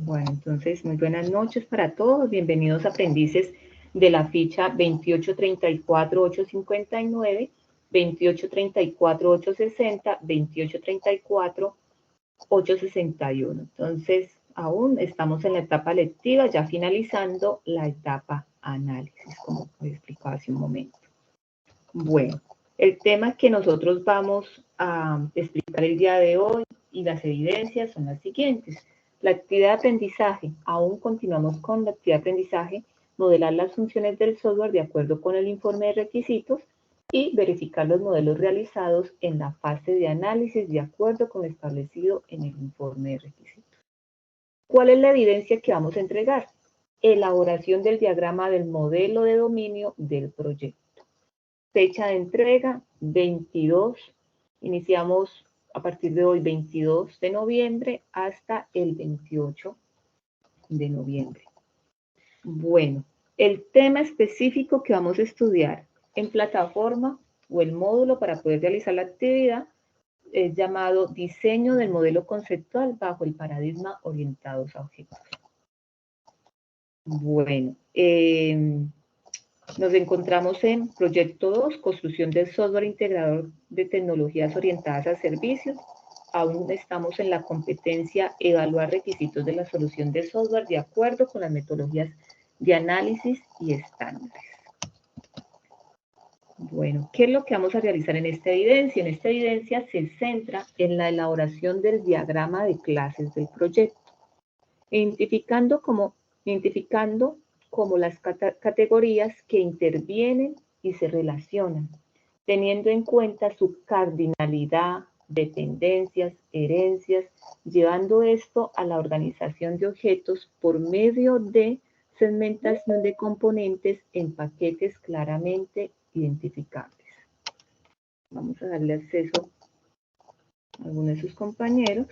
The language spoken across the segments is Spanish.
Bueno, entonces, muy buenas noches para todos. Bienvenidos aprendices de la ficha 2834-859, 2834-860, 2834-861. Entonces, aún estamos en la etapa lectiva, ya finalizando la etapa análisis, como explicaba hace un momento. Bueno, el tema que nosotros vamos a explicar el día de hoy y las evidencias son las siguientes. La actividad de aprendizaje, aún continuamos con la actividad de aprendizaje, modelar las funciones del software de acuerdo con el informe de requisitos y verificar los modelos realizados en la fase de análisis de acuerdo con lo establecido en el informe de requisitos. ¿Cuál es la evidencia que vamos a entregar? Elaboración del diagrama del modelo de dominio del proyecto. Fecha de entrega, 22. Iniciamos a partir de hoy, 22 de noviembre, hasta el 28 de noviembre. Bueno, el tema específico que vamos a estudiar en plataforma o el módulo para poder realizar la actividad es llamado diseño del modelo conceptual bajo el paradigma orientados a objetos. Bueno, nos encontramos en proyecto 2, construcción del software integrador de tecnologías orientadas a servicios. Aún estamos en la competencia evaluar requisitos de la solución de software de acuerdo con las metodologías de análisis y estándares. Bueno, ¿qué es lo que vamos a realizar en esta evidencia? En esta evidencia se centra en la elaboración del diagrama de clases del proyecto, identificando como las categorías que intervienen y se relacionan, teniendo en cuenta su cardinalidad, dependencias, herencias, llevando esto a la organización de objetos por medio de segmentación de componentes en paquetes claramente identificables. Vamos a darle acceso a algunos de sus compañeros.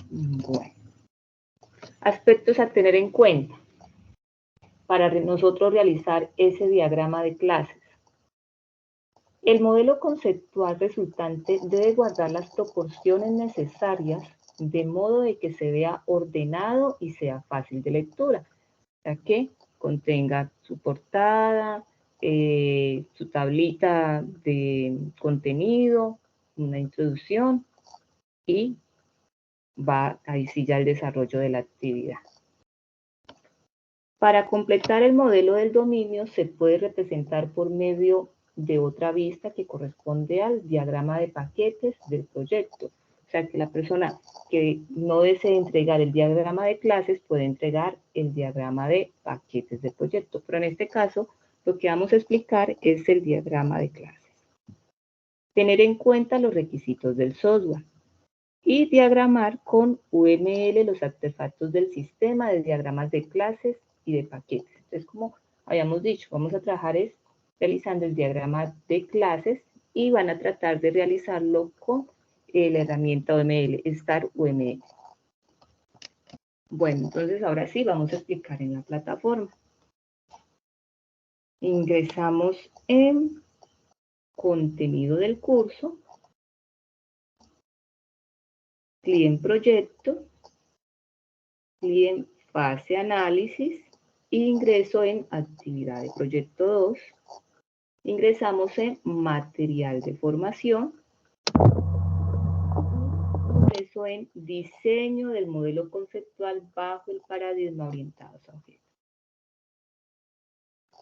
Bueno, aspectos a tener en cuenta para nosotros realizar ese diagrama de clases. El modelo conceptual resultante debe guardar las proporciones necesarias de modo de que se vea ordenado y sea fácil de lectura, ya que contenga su portada, su tablita de contenido, una introducción y va ahí sí ya el desarrollo de la actividad. Para completar el modelo del dominio se puede representar por medio de otra vista que corresponde al diagrama de paquetes del proyecto. O sea que la persona que no desee entregar el diagrama de clases puede entregar el diagrama de paquetes del proyecto. Pero en este caso lo que vamos a explicar es el diagrama de clases. Tener en cuenta los requisitos del software y diagramar con UML los artefactos del sistema de diagramas de clases y de paquetes. Entonces, como habíamos dicho, vamos a trabajar realizando el diagrama de clases y van a tratar de realizarlo con la herramienta UML, Star UML. Bueno, entonces ahora sí vamos a explicar en la plataforma. Ingresamos en contenido del curso, clic en proyecto, clic en fase análisis, ingreso en actividad de proyecto 2, ingresamos en material de formación, ingreso en diseño del modelo conceptual bajo el paradigma orientado a objetos.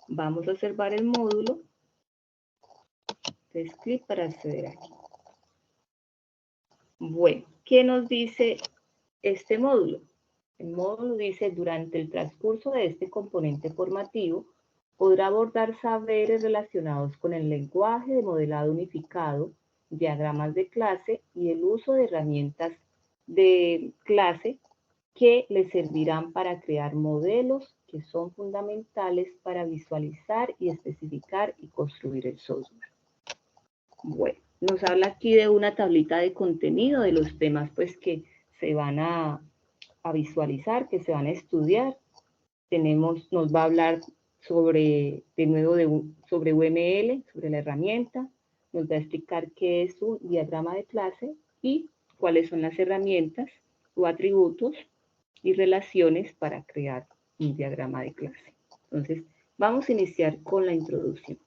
Vamos a observar el módulo, entonces clic para acceder aquí. Bueno, ¿qué nos dice este módulo? El módulo dice, durante el transcurso de este componente formativo, podrá abordar saberes relacionados con el lenguaje de modelado unificado, diagramas de clase y el uso de herramientas de clase que le servirán para crear modelos que son fundamentales para visualizar y especificar y construir el software. Bueno, nos habla aquí de una tablita de contenido de los temas pues que se van a visualizar, que se van a estudiar. Nos va a hablar sobre, de nuevo, sobre UML, sobre la herramienta. nos va a explicar qué es un diagrama de clase y cuáles son las herramientas o atributos y relaciones para crear un diagrama de clase. Entonces, vamos a iniciar con la introducción.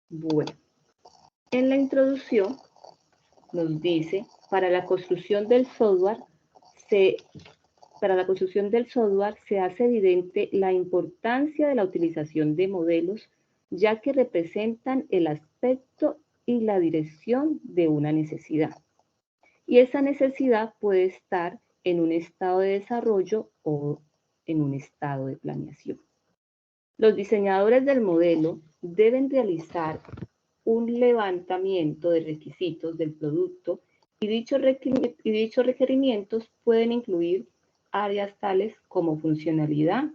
Bueno, en la introducción nos dice, para la construcción del software se hace evidente la importancia de la utilización de modelos, ya que representan el aspecto y la dirección de una necesidad. Y esa necesidad puede estar en un estado de desarrollo o en un estado de planeación. Los diseñadores del modelo deben realizar un levantamiento de requisitos del producto y dichos requerimientos pueden incluir áreas tales como funcionalidad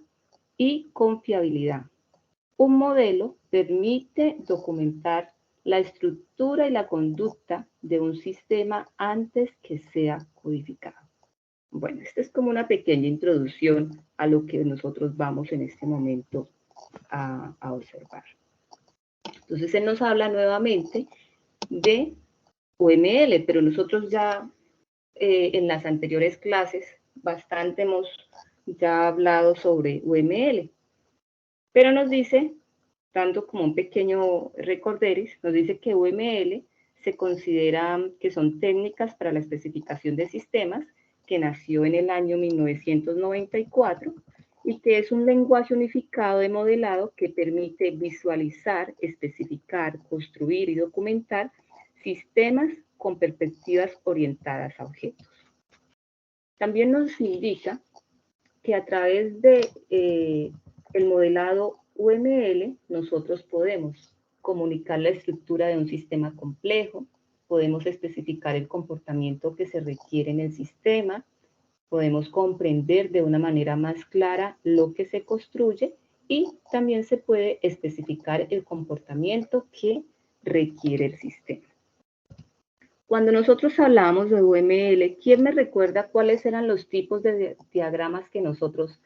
y confiabilidad. Un modelo permite documentar la estructura y la conducta de un sistema antes que sea codificado. Bueno, esta es como una pequeña introducción a lo que nosotros vamos en este momento a observar. Entonces, él nos habla nuevamente de UML, pero nosotros ya en las anteriores clases bastante hemos ya hablado sobre UML, pero nos dice, dando como un pequeño recorderis, nos dice que UML se considera que son técnicas para la especificación de sistemas, que nació en el año 1994 y que es un lenguaje unificado de modelado que permite visualizar, especificar, construir y documentar sistemas con perspectivas orientadas a objetos. También nos indica que a través de el modelado UML nosotros podemos comunicar la estructura de un sistema complejo, podemos especificar el comportamiento que se requiere en el sistema, podemos comprender de una manera más clara lo que se construye y también se puede especificar el comportamiento que requiere el sistema. Cuando nosotros hablamos de UML, ¿quién me recuerda cuáles eran los tipos de diagramas que nosotros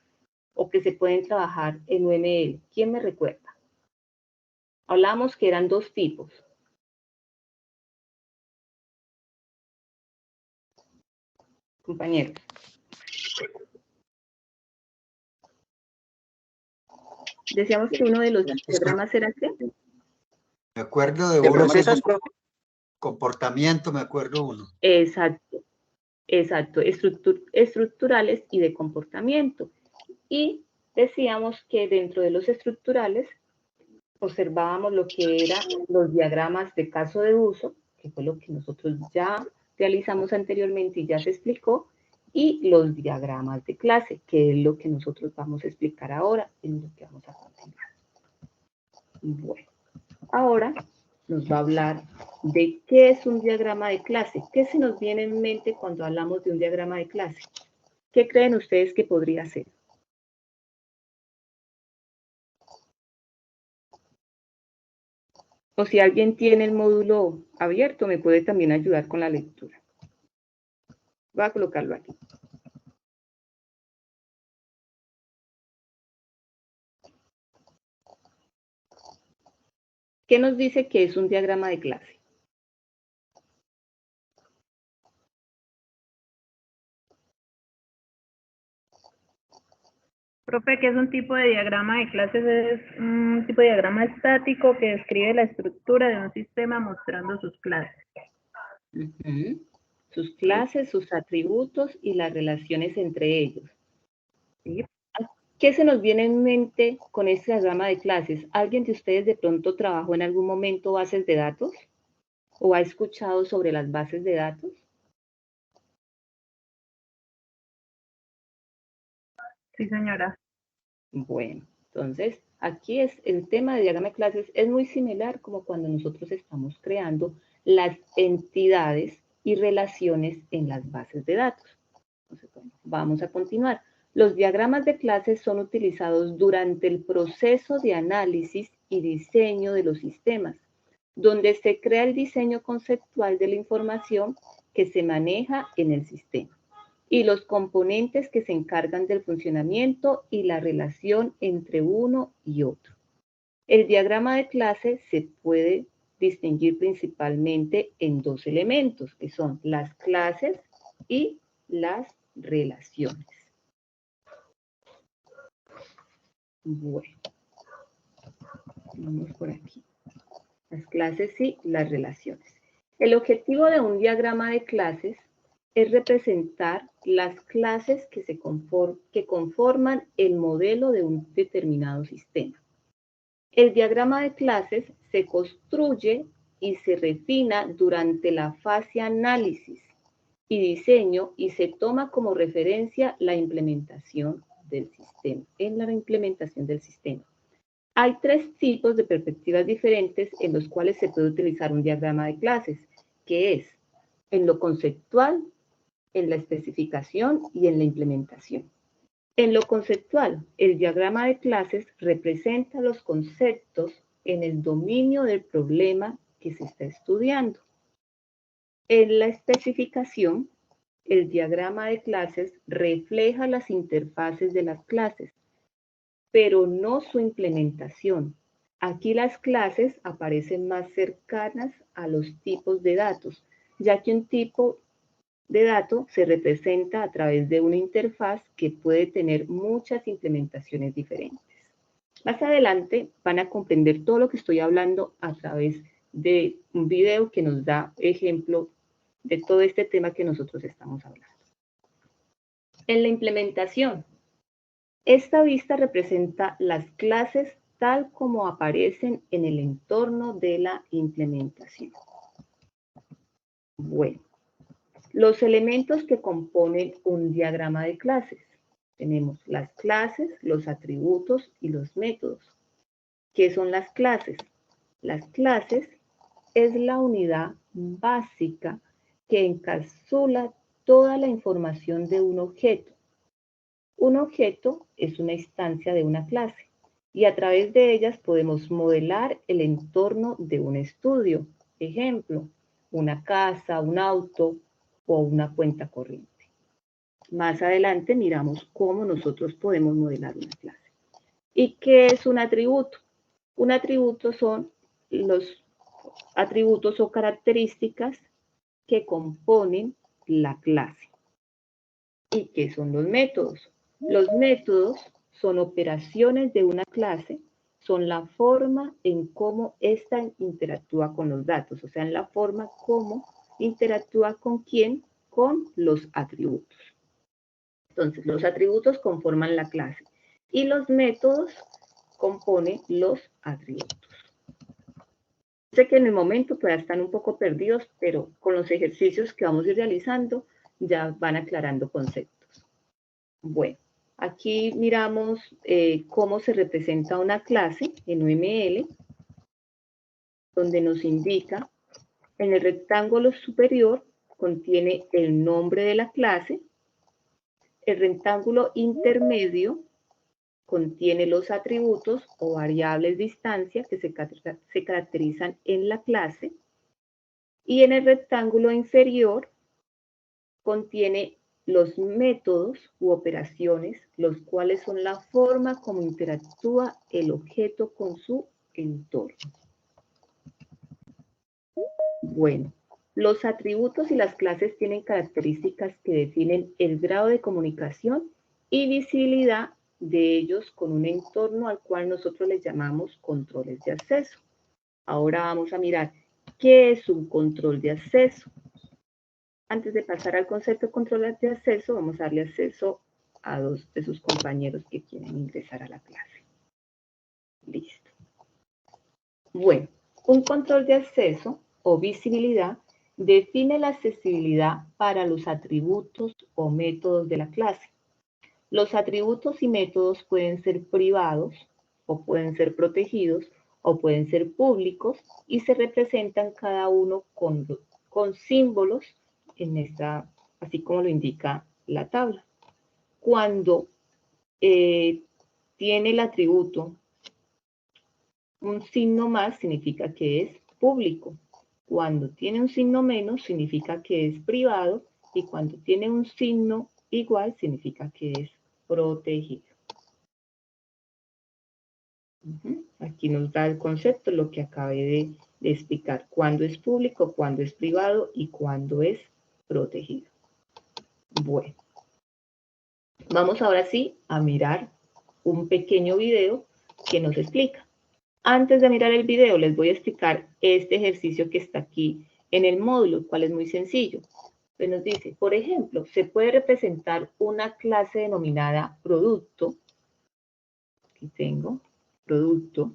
o que se pueden trabajar en UML? ¿Quién me recuerda? Hablamos que eran dos tipos. Compañeros. Decíamos que uno de los diagramas era ¿qué? Me acuerdo de uno, comportamiento, me acuerdo uno. Exacto, exacto, estructurales y de comportamiento. Y decíamos que dentro de los estructurales observábamos lo que eran los diagramas de caso de uso, que fue lo que nosotros ya realizamos anteriormente y ya se explicó, y los diagramas de clase, que es lo que nosotros vamos a explicar ahora, en lo que vamos a continuar. Bueno, ahora nos va a hablar de qué es un diagrama de clase. ¿Qué se nos viene en mente cuando hablamos de un diagrama de clase? ¿Qué creen ustedes que podría ser? O si alguien tiene el módulo abierto, me puede también ayudar con la lectura. Voy a colocarlo aquí. ¿Qué nos dice que es un diagrama de clase? Profe, que es un tipo de diagrama de clases, es un tipo de diagrama estático que describe la estructura de un sistema mostrando sus clases. Sus clases, sus atributos y las relaciones entre ellos. ¿Sí? ¿Qué se nos viene en mente con este diagrama de clases? ¿Alguien de ustedes de pronto trabajó en algún momento bases de datos? ¿O ha escuchado sobre las bases de datos? Sí, señora. Bueno, entonces aquí es el tema de diagrama de clases es muy similar como cuando nosotros estamos creando las entidades y relaciones en las bases de datos. Entonces, bueno, vamos a continuar. Los diagramas de clases son utilizados durante el proceso de análisis y diseño de los sistemas, donde se crea el diseño conceptual de la información que se maneja en el sistema y los componentes que se encargan del funcionamiento y la relación entre uno y otro. El diagrama de clase se puede distinguir principalmente en dos elementos, que son las clases y las relaciones. Bueno, vamos por aquí. Las clases y las relaciones. El objetivo de un diagrama de clases es representar las clases que conforman el modelo de un determinado sistema. El diagrama de clases se construye y se refina durante la fase análisis y diseño y se toma como referencia la implementación del sistema, Hay tres tipos de perspectivas diferentes en los cuales se puede utilizar un diagrama de clases, que es en lo conceptual, en la especificación y en la implementación. En lo conceptual, el diagrama de clases representa los conceptos en el dominio del problema que se está estudiando. En la especificación, el diagrama de clases refleja las interfaces de las clases, pero no su implementación. Aquí las clases aparecen más cercanas a los tipos de datos, ya que un tipo de dato se representa a través de una interfaz que puede tener muchas implementaciones diferentes. Más adelante van a comprender todo lo que estoy hablando a través de un video que nos da ejemplo de todo este tema que nosotros estamos hablando. En la implementación, esta vista representa las clases tal como aparecen en el entorno de la implementación. Bueno, los elementos que componen un diagrama de clases. Tenemos las clases, los atributos y los métodos. ¿Qué son las clases? Las clases es la unidad básica que encapsula toda la información de un objeto. Un objeto es una instancia de una clase y a través de ellas podemos modelar el entorno de un estudio. Ejemplo, una casa, un auto o una cuenta corriente. Más adelante miramos cómo nosotros podemos modelar una clase. ¿Y qué es un atributo? Un atributo son los atributos o características que componen la clase. ¿Y qué son los métodos? Los métodos son operaciones de una clase, son la forma en cómo ésta interactúa con los datos, o sea, en la forma como interactúa con quién, con los atributos. Entonces, los atributos conforman la clase y los métodos componen los atributos. Sé que en el momento todavía están un poco perdidos, pero con los ejercicios que vamos a ir realizando ya van aclarando conceptos. Bueno, aquí miramos cómo se representa una clase en UML, donde nos indica en el rectángulo superior contiene el nombre de la clase, el rectángulo intermedio contiene los atributos o variables de instancia que se caracterizan en la clase y en el rectángulo inferior contiene los métodos u operaciones, los cuales son la forma como interactúa el objeto con su entorno. Bueno, los atributos y las clases tienen características que definen el grado de comunicación y visibilidad de ellos con un entorno al cual nosotros les llamamos controles de acceso. Ahora vamos a mirar qué es un control de acceso. Antes de pasar al concepto de control de acceso, vamos a darle acceso a dos de sus compañeros que quieren ingresar a la clase. Listo. Bueno, un control de acceso o visibilidad define la accesibilidad para los atributos o métodos de la clase. Los atributos y métodos pueden ser privados o pueden ser protegidos o pueden ser públicos y se representan cada uno con símbolos en esta, así como lo indica la tabla. Cuando tiene el atributo un signo más, significa que es público. Cuando tiene un signo menos, significa que es privado. Y cuando tiene un signo igual, significa que es protegido. Aquí nos da el concepto, lo que acabé de explicar, cuándo es público, cuándo es privado y cuándo es protegido. Bueno, vamos ahora sí a mirar un pequeño video que nos explica. Antes de mirar el video, les voy a explicar este ejercicio que está aquí en el módulo, el cual es muy sencillo. Pues nos dice, por ejemplo, se puede representar una clase denominada producto. Aquí tengo producto,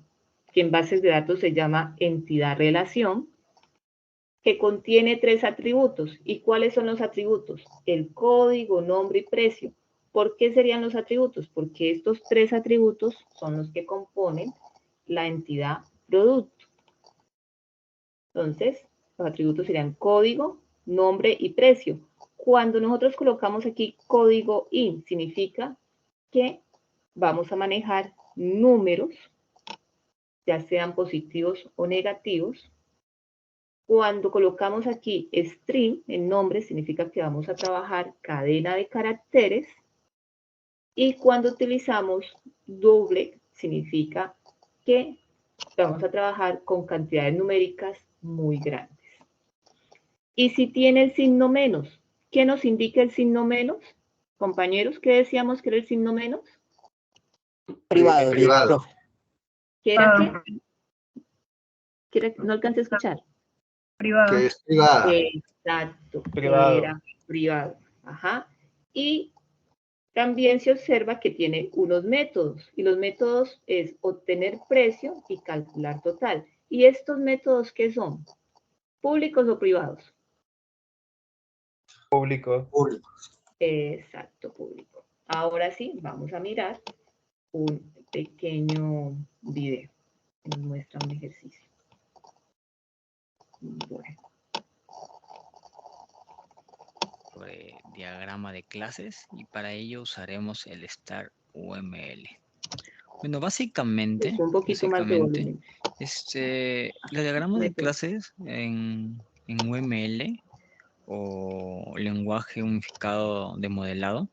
que en bases de datos se llama entidad relación, que contiene 3 atributos. ¿Y cuáles son los atributos? El código, nombre y precio. ¿Por qué serían los atributos? Porque estos 3 atributos son los que componen la entidad producto. Entonces, los atributos serían código, nombre y precio. Cuando nosotros colocamos aquí código IN, significa que vamos a manejar números, ya sean positivos o negativos. Cuando colocamos aquí string, en nombre, significa que vamos a trabajar cadena de caracteres. Y cuando utilizamos double, significa que vamos a trabajar con cantidades numéricas muy grandes. Y si tiene el signo menos, ¿qué nos indica el signo menos? Compañeros, ¿qué decíamos que era el signo menos? Privado. Privado. ¿Qué era qué? ¿Qué era? No alcancé a escuchar. Privado. Que es privada. Exacto, Privado. era privado. Ajá. Y también se observa que tiene unos métodos, y los métodos es obtener precio y calcular total. ¿Y estos métodos qué son? ¿Públicos o privados? Público. Público. Exacto, público. Ahora sí, vamos a mirar un pequeño video que nos muestra un ejercicio. Bueno. Sobre diagrama de clases y para ello usaremos el Star UML. Bueno, básicamente, Un poquito más de volumen. el diagrama de clases en UML o lenguaje unificado de modelado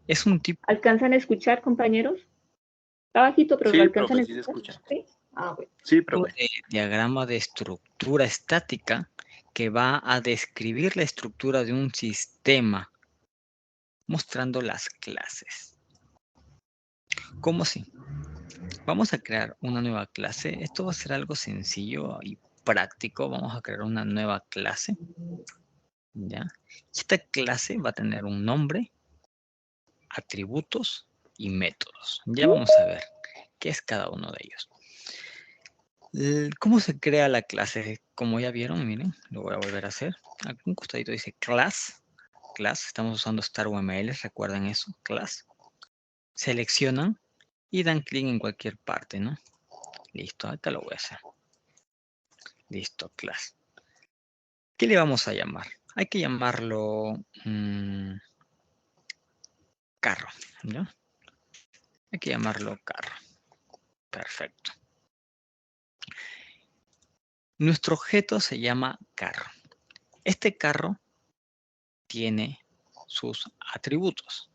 es un tipo. ¿Alcanzan a escuchar, compañeros? Está bajito, pero Sí, ¿lo alcanzan profe, a sí se escuchar? escucha. ¿Sí? Ah, bueno. Sí, profe. De diagrama de estructura estática que va a describir la estructura de un sistema mostrando las clases. ¿Cómo así? Vamos a crear una nueva clase. Esto va a ser algo sencillo y práctico. Vamos a crear una nueva clase. ¿Ya? Esta clase va a tener un nombre, atributos y métodos. Ya vamos a ver qué es cada uno de ellos. ¿Cómo se crea la clase? Como ya vieron, miren, lo voy a volver a hacer. Aquí un costadito dice class. Class, estamos usando Star UML, recuerden eso, class. Seleccionan y dan clic en cualquier parte, ¿no? Listo, acá lo voy a hacer. Listo, class. ¿Qué le vamos a llamar? Hay que llamarlo carro, ¿ya? Hay que llamarlo carro. Perfecto. Nuestro objeto se llama carro. Este carro tiene sus atributos,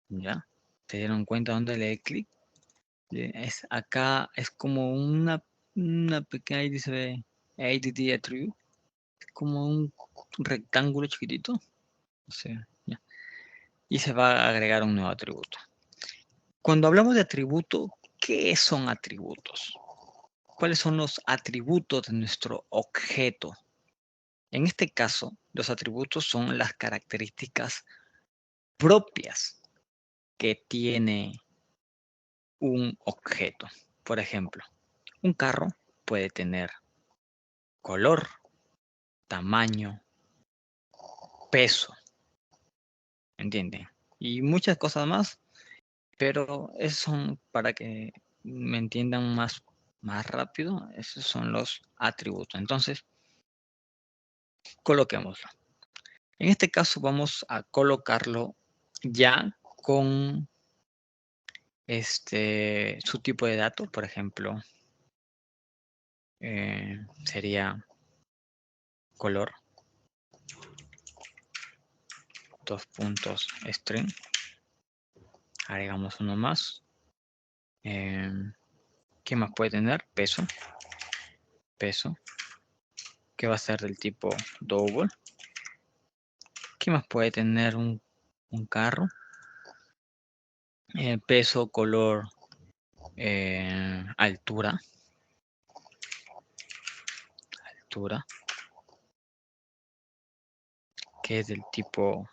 ¿ya? ¿Se dieron cuenta dónde le doy clic? Acá es como una pequeña, ahí dice ADD attribute, como un rectángulo chiquitito. O sea, ¿ya? Y se va a agregar un nuevo atributo. Cuando hablamos de atributo, ¿qué son atributos? ¿Cuáles son los atributos de nuestro objeto? En este caso, los atributos son las características propias que tiene un objeto. Por ejemplo, un carro puede tener color, tamaño, peso, ¿entienden? Y muchas cosas más, pero esos son para que me entiendan más rápido, esos son los atributos. Entonces, coloquémoslo. En este caso vamos a colocarlo ya con su tipo de dato, por ejemplo, sería color, string, agregamos uno más, ¿Qué más puede tener? Peso. Peso. Que va a ser del tipo double. ¿Qué más puede tener un carro? Peso, color, altura. Altura. Que es del tipo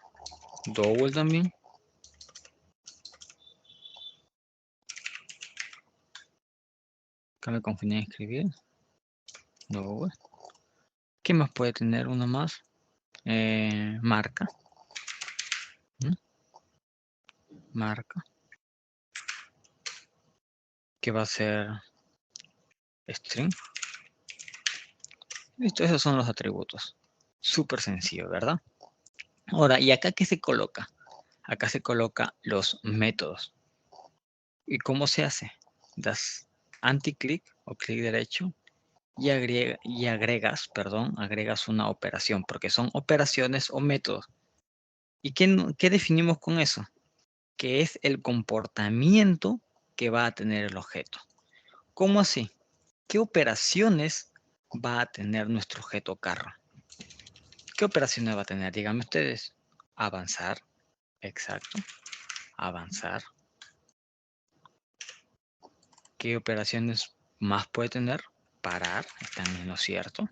double también. Acá me confundí en escribir. Double. ¿Qué más puede tener uno más? Marca. Marca. Que va a ser string. Listo, esos son los atributos. Súper sencillo, ¿verdad? Ahora, ¿y acá qué se coloca? Acá se coloca los métodos. ¿Y cómo se hace? Das anti-clic o clic derecho y agregas una operación, porque son operaciones o métodos. ¿Y qué definimos con eso? Que es el comportamiento que va a tener el objeto. ¿Cómo así? ¿Qué operaciones va a tener nuestro objeto carro? ¿Qué operaciones va a tener? Díganme ustedes. Avanzar. Exacto. Avanzar. ¿Qué operaciones más puede tener? Parar. Están en lo cierto.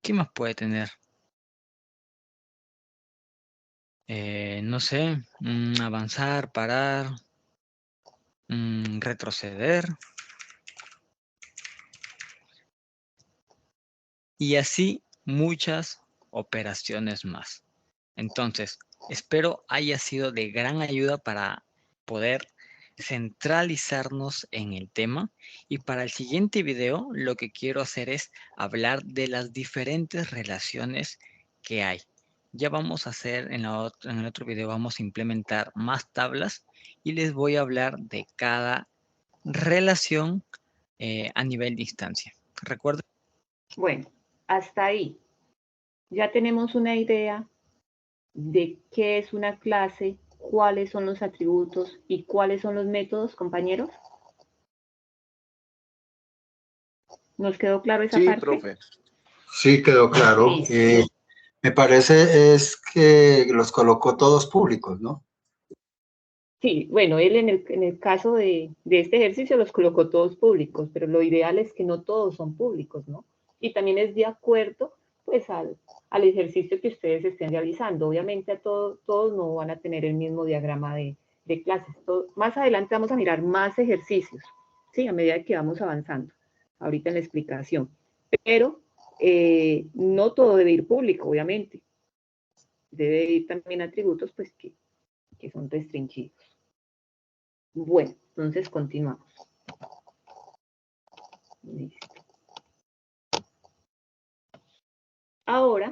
¿Qué más puede tener? No sé. Avanzar, parar. Retroceder. Y así muchas operaciones más. Entonces, espero haya sido de gran ayuda para poder centralizarnos en el tema, y para el siguiente video lo que quiero hacer es hablar de las diferentes relaciones que hay. Ya vamos a hacer en el otro video, vamos a implementar más tablas y les voy a hablar de cada relación a nivel de instancia. Recuerden. Bueno, hasta ahí. Ya tenemos una idea de qué es una clase, cuáles son los atributos y cuáles son los métodos, compañeros. ¿Nos quedó claro esa parte? Profe. Sí, quedó claro. Listo. Me parece es que los colocó todos públicos, ¿no? Sí, bueno, él en el caso de este ejercicio los colocó todos públicos, pero lo ideal es que no todos son públicos, ¿no? Y también es de acuerdo, pues, al ejercicio que ustedes estén realizando. Obviamente todos no van a tener el mismo diagrama de clases. Más adelante vamos a mirar más ejercicios, ¿sí? A medida que vamos avanzando, ahorita en la explicación. Pero no todo debe ir público, obviamente. Debe ir también atributos, pues, que son restringidos. Bueno, entonces continuamos. Listo. Ahora,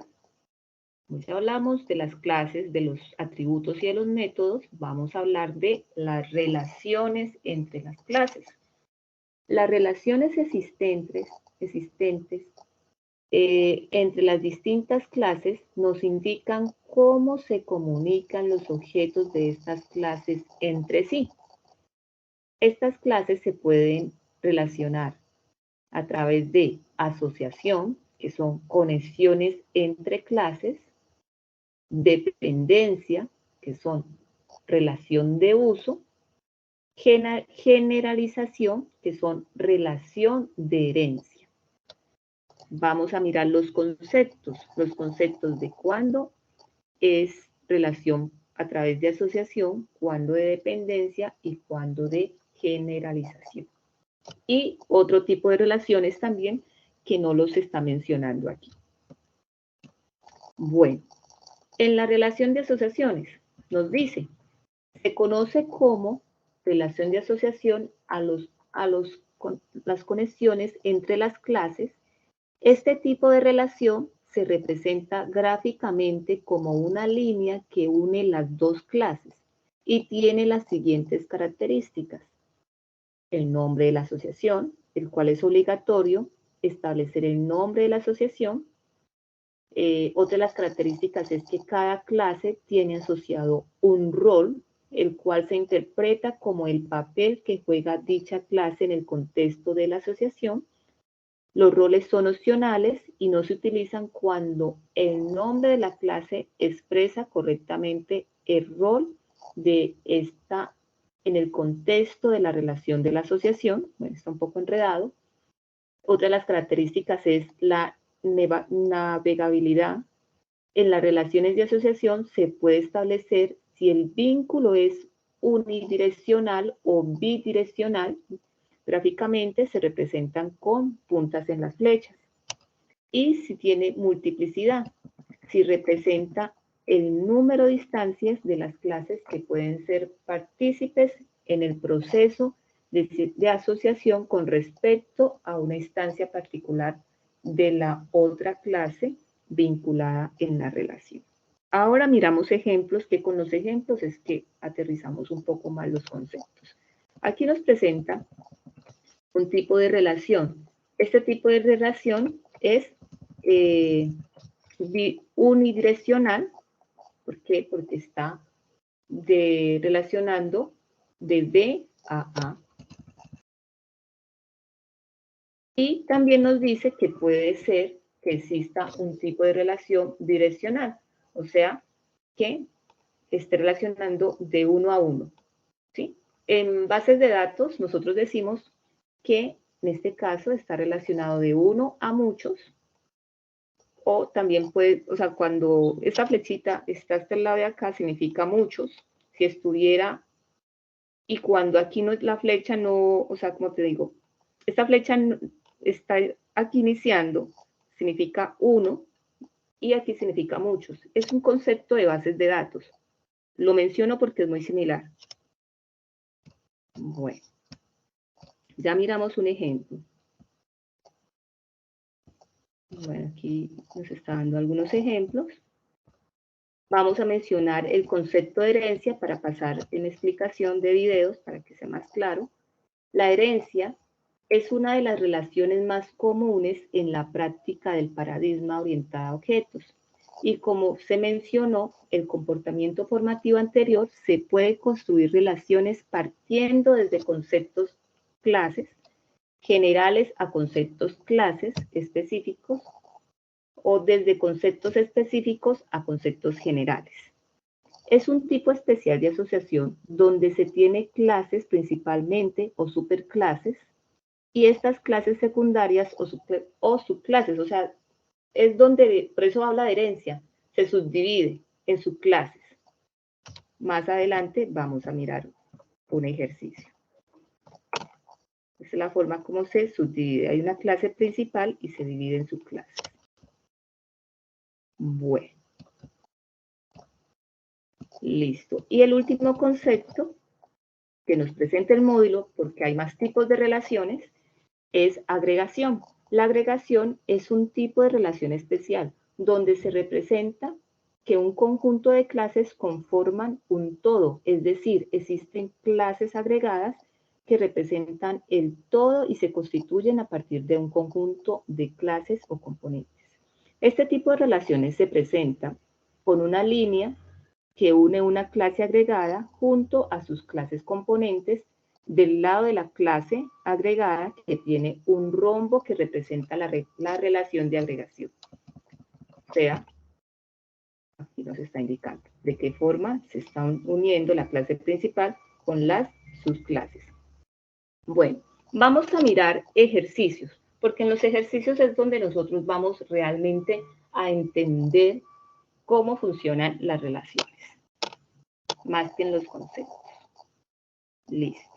pues hablamos de las clases, de los atributos y de los métodos, vamos a hablar de las relaciones entre las clases. Las relaciones existentes entre las distintas clases nos indican cómo se comunican los objetos de estas clases entre sí. Estas clases se pueden relacionar a través de asociación, que son conexiones entre clases, dependencia, que son relación de uso, generalización, que son relación de herencia. Vamos a mirar los conceptos de cuándo es relación a través de asociación, cuándo de dependencia y cuándo de generalización. Y otro tipo de relaciones también que no los está mencionando aquí. Bueno, en la relación de asociaciones nos dice, se conoce como relación de asociación las conexiones entre las clases. Este tipo de relación se representa gráficamente como una línea que une las dos clases y tiene las siguientes características. El nombre de la asociación, el cual es obligatorio establecer el nombre de la asociación. Otra de las características es que cada clase tiene asociado un rol. el cual se interpreta como el papel que juega dicha clase en el contexto de la asociación. Los roles son opcionales y no se utilizan cuando el nombre de la clase expresa correctamente el rol de esta en el contexto de la relación de la asociación. Bueno, está un poco enredado. Otra de las características es la navegabilidad. En las relaciones de asociación se puede establecer si el vínculo es unidireccional o bidireccional. Gráficamente se representan con puntas en las flechas. Y si tiene multiplicidad, si representa el número de instancias de las clases que pueden ser partícipes en el proceso de asociación con respecto a una instancia particular de la otra clase vinculada en la relación. Ahora miramos ejemplos, que con los ejemplos es que aterrizamos un poco más los conceptos. Aquí nos presenta un tipo de relación. Este tipo de relación es unidireccional. ¿Por qué? Porque está relacionando de B a A. Y también nos dice que puede ser que exista un tipo de relación direccional, o sea, que esté relacionando de uno a uno, ¿sí? En bases de datos nosotros decimos que en este caso está relacionado de uno a muchos, o también puede, o sea, cuando esta flechita está hasta el lado de acá significa muchos, si estuviera, y cuando aquí no, la flecha no, o sea, como te digo, esta flecha no, está aquí iniciando, significa uno, y aquí significa muchos. Es un concepto de bases de datos. Lo menciono porque es muy similar. Bueno, ya miramos un ejemplo. Bueno, aquí nos está dando algunos ejemplos. Vamos a mencionar el concepto de herencia para pasar en explicación de videos para que sea más claro. La herencia es una de las relaciones más comunes en la práctica del paradigma orientado a objetos. Y como se mencionó, el comportamiento formativo anterior se puede construir relaciones partiendo desde conceptos clases generales a conceptos clases específicos o desde conceptos específicos a conceptos generales. Es un tipo especial de asociación donde se tiene clases principalmente o superclases y estas clases secundarias o subclases, o sea, es donde, por eso habla de herencia, se subdivide en subclases. Más adelante vamos a mirar un ejercicio. Esa es la forma como se subdivide. Hay una clase principal y se divide en subclases. Bueno. Listo. Y el último concepto que nos presenta el módulo, porque hay más tipos de relaciones, es agregación. La agregación es un tipo de relación especial, donde se representa que un conjunto de clases conforman un todo, es decir, existen clases agregadas que representan el todo y se constituyen a partir de un conjunto de clases o componentes. Este tipo de relaciones se presenta con una línea que une una clase agregada junto a sus clases componentes del lado de la clase agregada que tiene un rombo que representa la relación de agregación. O sea, aquí nos está indicando de qué forma se están uniendo la clase principal con las subclases. Bueno, vamos a mirar ejercicios, porque en los ejercicios es donde nosotros vamos realmente a entender cómo funcionan las relaciones, más que en los conceptos. Listo.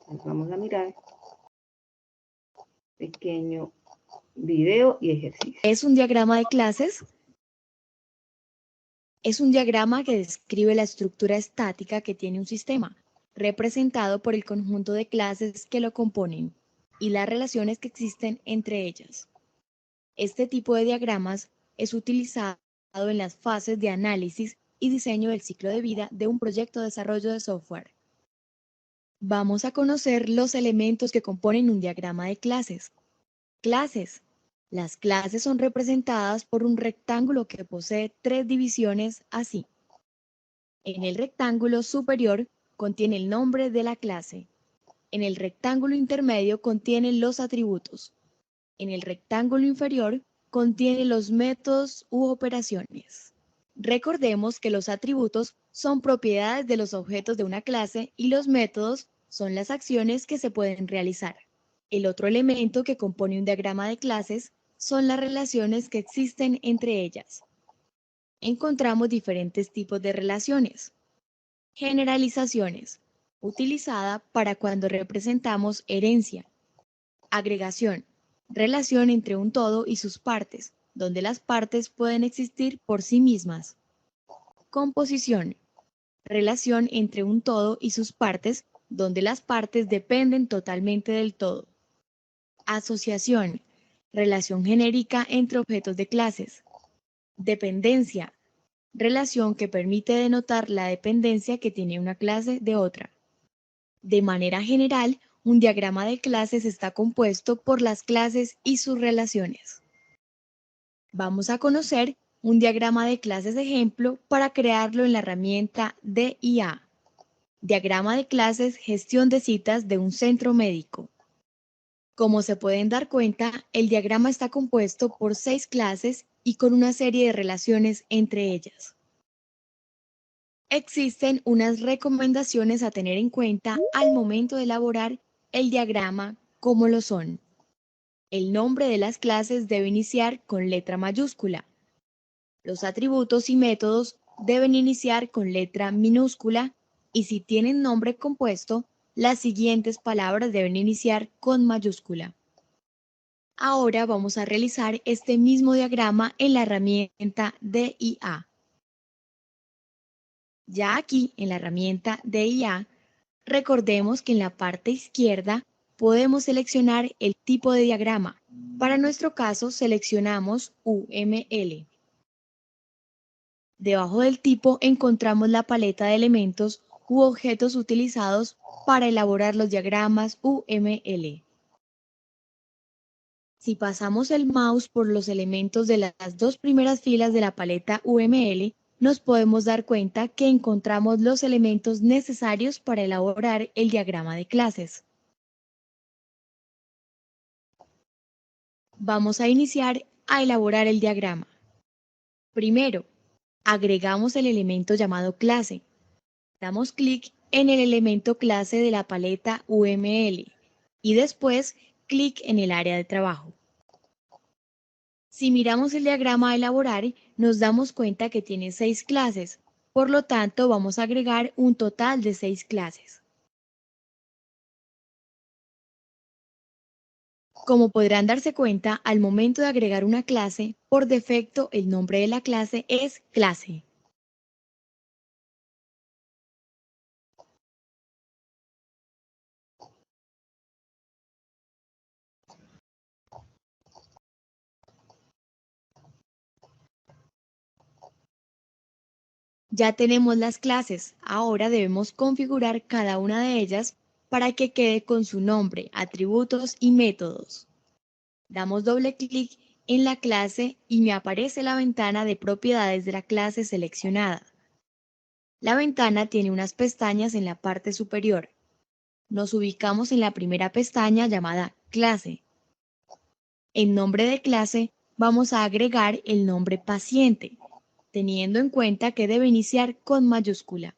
Entonces vamos a mirar pequeño video y ejercicio. ¿Es un diagrama de clases? Es un diagrama que describe la estructura estática que tiene un sistema, representado por el conjunto de clases que lo componen y las relaciones que existen entre ellas. Este tipo de diagramas es utilizado en las fases de análisis y diseño del ciclo de vida de un proyecto de desarrollo de software. Vamos a conocer los elementos que componen un diagrama de clases. Clases. Las clases son representadas por un rectángulo que posee 3 divisiones así. En el rectángulo superior contiene el nombre de la clase. En el rectángulo intermedio contiene los atributos. En el rectángulo inferior contiene los métodos u operaciones. Recordemos que los atributos son propiedades de los objetos de una clase y los métodos son las acciones que se pueden realizar. El otro elemento que compone un diagrama de clases son las relaciones que existen entre ellas. Encontramos diferentes tipos de relaciones. Generalizaciones, utilizada para cuando representamos herencia. Agregación, relación entre un todo y sus partes, donde las partes pueden existir por sí mismas. Composición, relación entre un todo y sus partes, donde las partes dependen totalmente del todo. Asociación, relación genérica entre objetos de clases. Dependencia, relación que permite denotar la dependencia que tiene una clase de otra. De manera general, un diagrama de clases está compuesto por las clases y sus relaciones. Vamos a conocer un diagrama de clases de ejemplo para crearlo en la herramienta DIA. Diagrama de clases Gestión de citas de un centro médico. Como se pueden dar cuenta, el diagrama está compuesto por 6 clases y con una serie de relaciones entre ellas. Existen unas recomendaciones a tener en cuenta al momento de elaborar el diagrama, como lo son. El nombre de las clases debe iniciar con letra mayúscula. Los atributos y métodos deben iniciar con letra minúscula y si tienen nombre compuesto, las siguientes palabras deben iniciar con mayúscula. Ahora vamos a realizar este mismo diagrama en la herramienta DIA. Ya aquí en la herramienta DIA, recordemos que en la parte izquierda podemos seleccionar el tipo de diagrama. Para nuestro caso seleccionamos UML. Debajo del tipo encontramos la paleta de elementos u objetos utilizados para elaborar los diagramas UML. Si pasamos el mouse por los elementos de las 2 primeras filas de la paleta UML, nos podemos dar cuenta que encontramos los elementos necesarios para elaborar el diagrama de clases. Vamos a iniciar a elaborar el diagrama. Primero, agregamos el elemento llamado clase. Damos clic en el elemento clase de la paleta UML y después clic en el área de trabajo. Si miramos el diagrama a elaborar, nos damos cuenta que tiene 6 clases, por lo tanto vamos a agregar un total de 6 clases. Como podrán darse cuenta, al momento de agregar una clase, por defecto el nombre de la clase es clase. Ya tenemos las clases, ahora debemos configurar cada una de ellas para que quede con su nombre, atributos y métodos. Damos doble clic en la clase y me aparece la ventana de propiedades de la clase seleccionada. La ventana tiene unas pestañas en la parte superior. Nos ubicamos en la primera pestaña llamada clase. En nombre de clase vamos a agregar el nombre paciente, teniendo en cuenta que debe iniciar con mayúscula.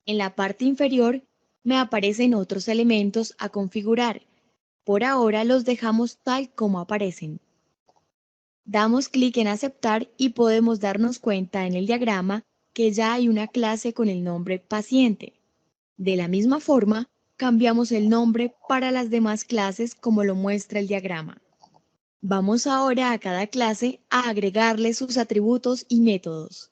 En la parte inferior me aparecen otros elementos a configurar. Por ahora los dejamos tal como aparecen. Damos clic en aceptar y podemos darnos cuenta en el diagrama que ya hay una clase con el nombre paciente. De la misma forma, cambiamos el nombre para las demás clases como lo muestra el diagrama. Vamos ahora a cada clase a agregarle sus atributos y métodos.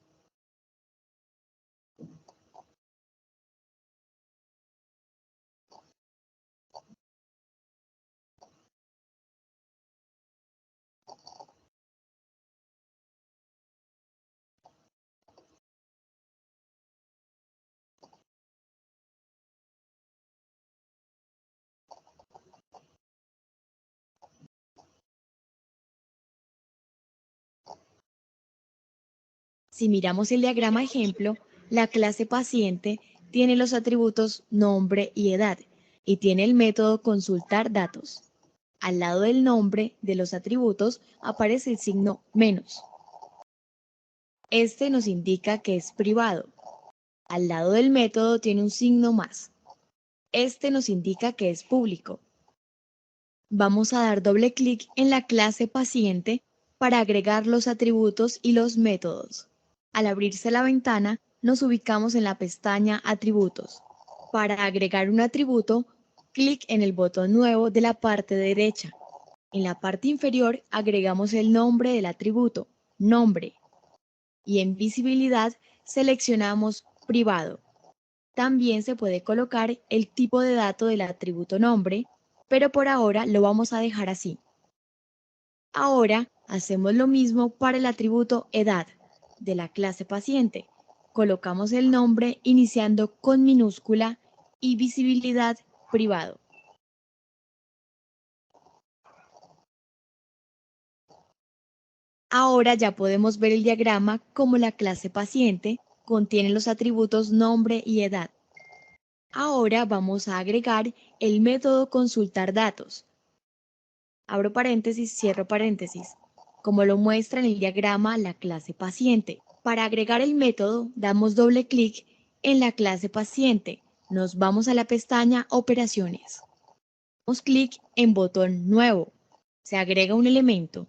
Si miramos el diagrama ejemplo, la clase paciente tiene los atributos nombre y edad y tiene el método consultar datos. Al lado del nombre de los atributos aparece el signo menos. Este nos indica que es privado. Al lado del método tiene un signo más. Este nos indica que es público. Vamos a dar doble clic en la clase paciente para agregar los atributos y los métodos. Al abrirse la ventana, nos ubicamos en la pestaña Atributos. Para agregar un atributo, clic en el botón nuevo de la parte derecha. En la parte inferior agregamos el nombre del atributo, nombre. Y en visibilidad seleccionamos privado. También se puede colocar el tipo de dato del atributo nombre, pero por ahora lo vamos a dejar así. Ahora hacemos lo mismo para el atributo edad de la clase paciente. Colocamos el nombre iniciando con minúscula y visibilidad privado. Ahora ya podemos ver el diagrama como la clase paciente contiene los atributos nombre y edad. Ahora vamos a agregar el método consultar datos. Abro paréntesis, cierro paréntesis. Como lo muestra en el diagrama la clase paciente. Para agregar el método, damos doble clic en la clase paciente. Nos vamos a la pestaña Operaciones. Damos clic en botón Nuevo. Se agrega un elemento.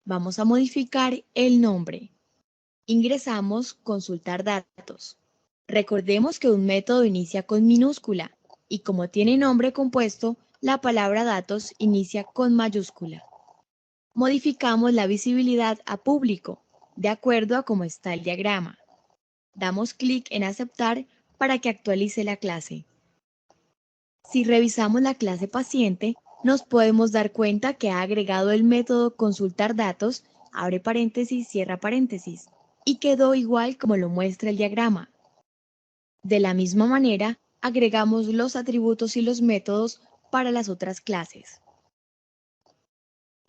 Vamos a modificar el nombre. Ingresamos Consultar datos. Recordemos que un método inicia con minúscula y como tiene nombre compuesto, la palabra datos inicia con mayúscula. Modificamos la visibilidad a público, de acuerdo a cómo está el diagrama. Damos clic en aceptar para que actualice la clase. Si revisamos la clase paciente, nos podemos dar cuenta que ha agregado el método consultar datos, abre paréntesis, cierra paréntesis, y quedó igual como lo muestra el diagrama. De la misma manera, agregamos los atributos y los métodos para las otras clases.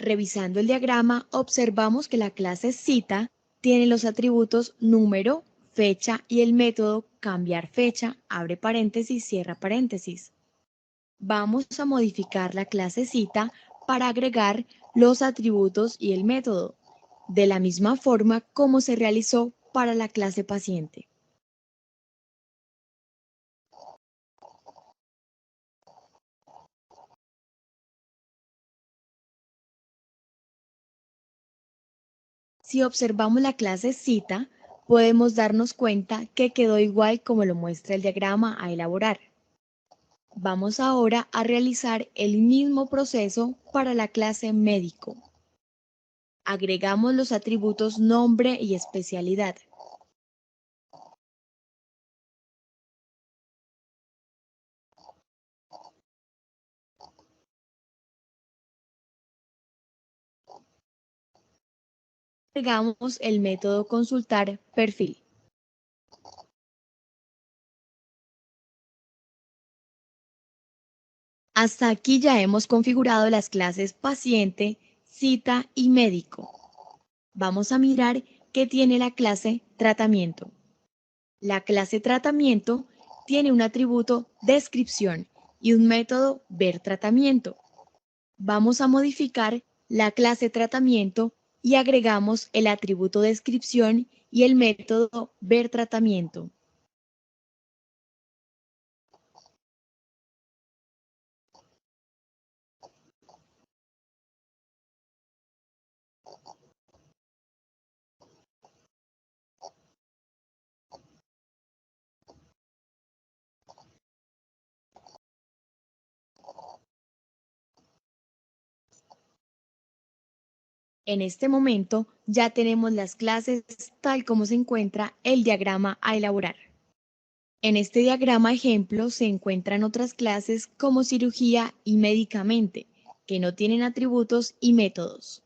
Revisando el diagrama, observamos que la clase cita tiene los atributos número, fecha y el método cambiar fecha, abre paréntesis, cierra paréntesis. Vamos a modificar la clase cita para agregar los atributos y el método, de la misma forma como se realizó para la clase paciente. Si observamos la clase cita, podemos darnos cuenta que quedó igual como lo muestra el diagrama a elaborar. Vamos ahora a realizar el mismo proceso para la clase médico. Agregamos los atributos nombre y especialidad. Agregamos el método consultar perfil. Hasta aquí ya hemos configurado las clases paciente, cita y médico. Vamos a mirar qué tiene la clase tratamiento. La clase tratamiento tiene un atributo descripción y un método ver tratamiento. Vamos a modificar la clase tratamiento y agregamos el atributo descripción y el método ver tratamiento. En este momento ya tenemos las clases tal como se encuentra el diagrama a elaborar. En este diagrama ejemplo se encuentran otras clases como cirugía y medicamente, que no tienen atributos y métodos.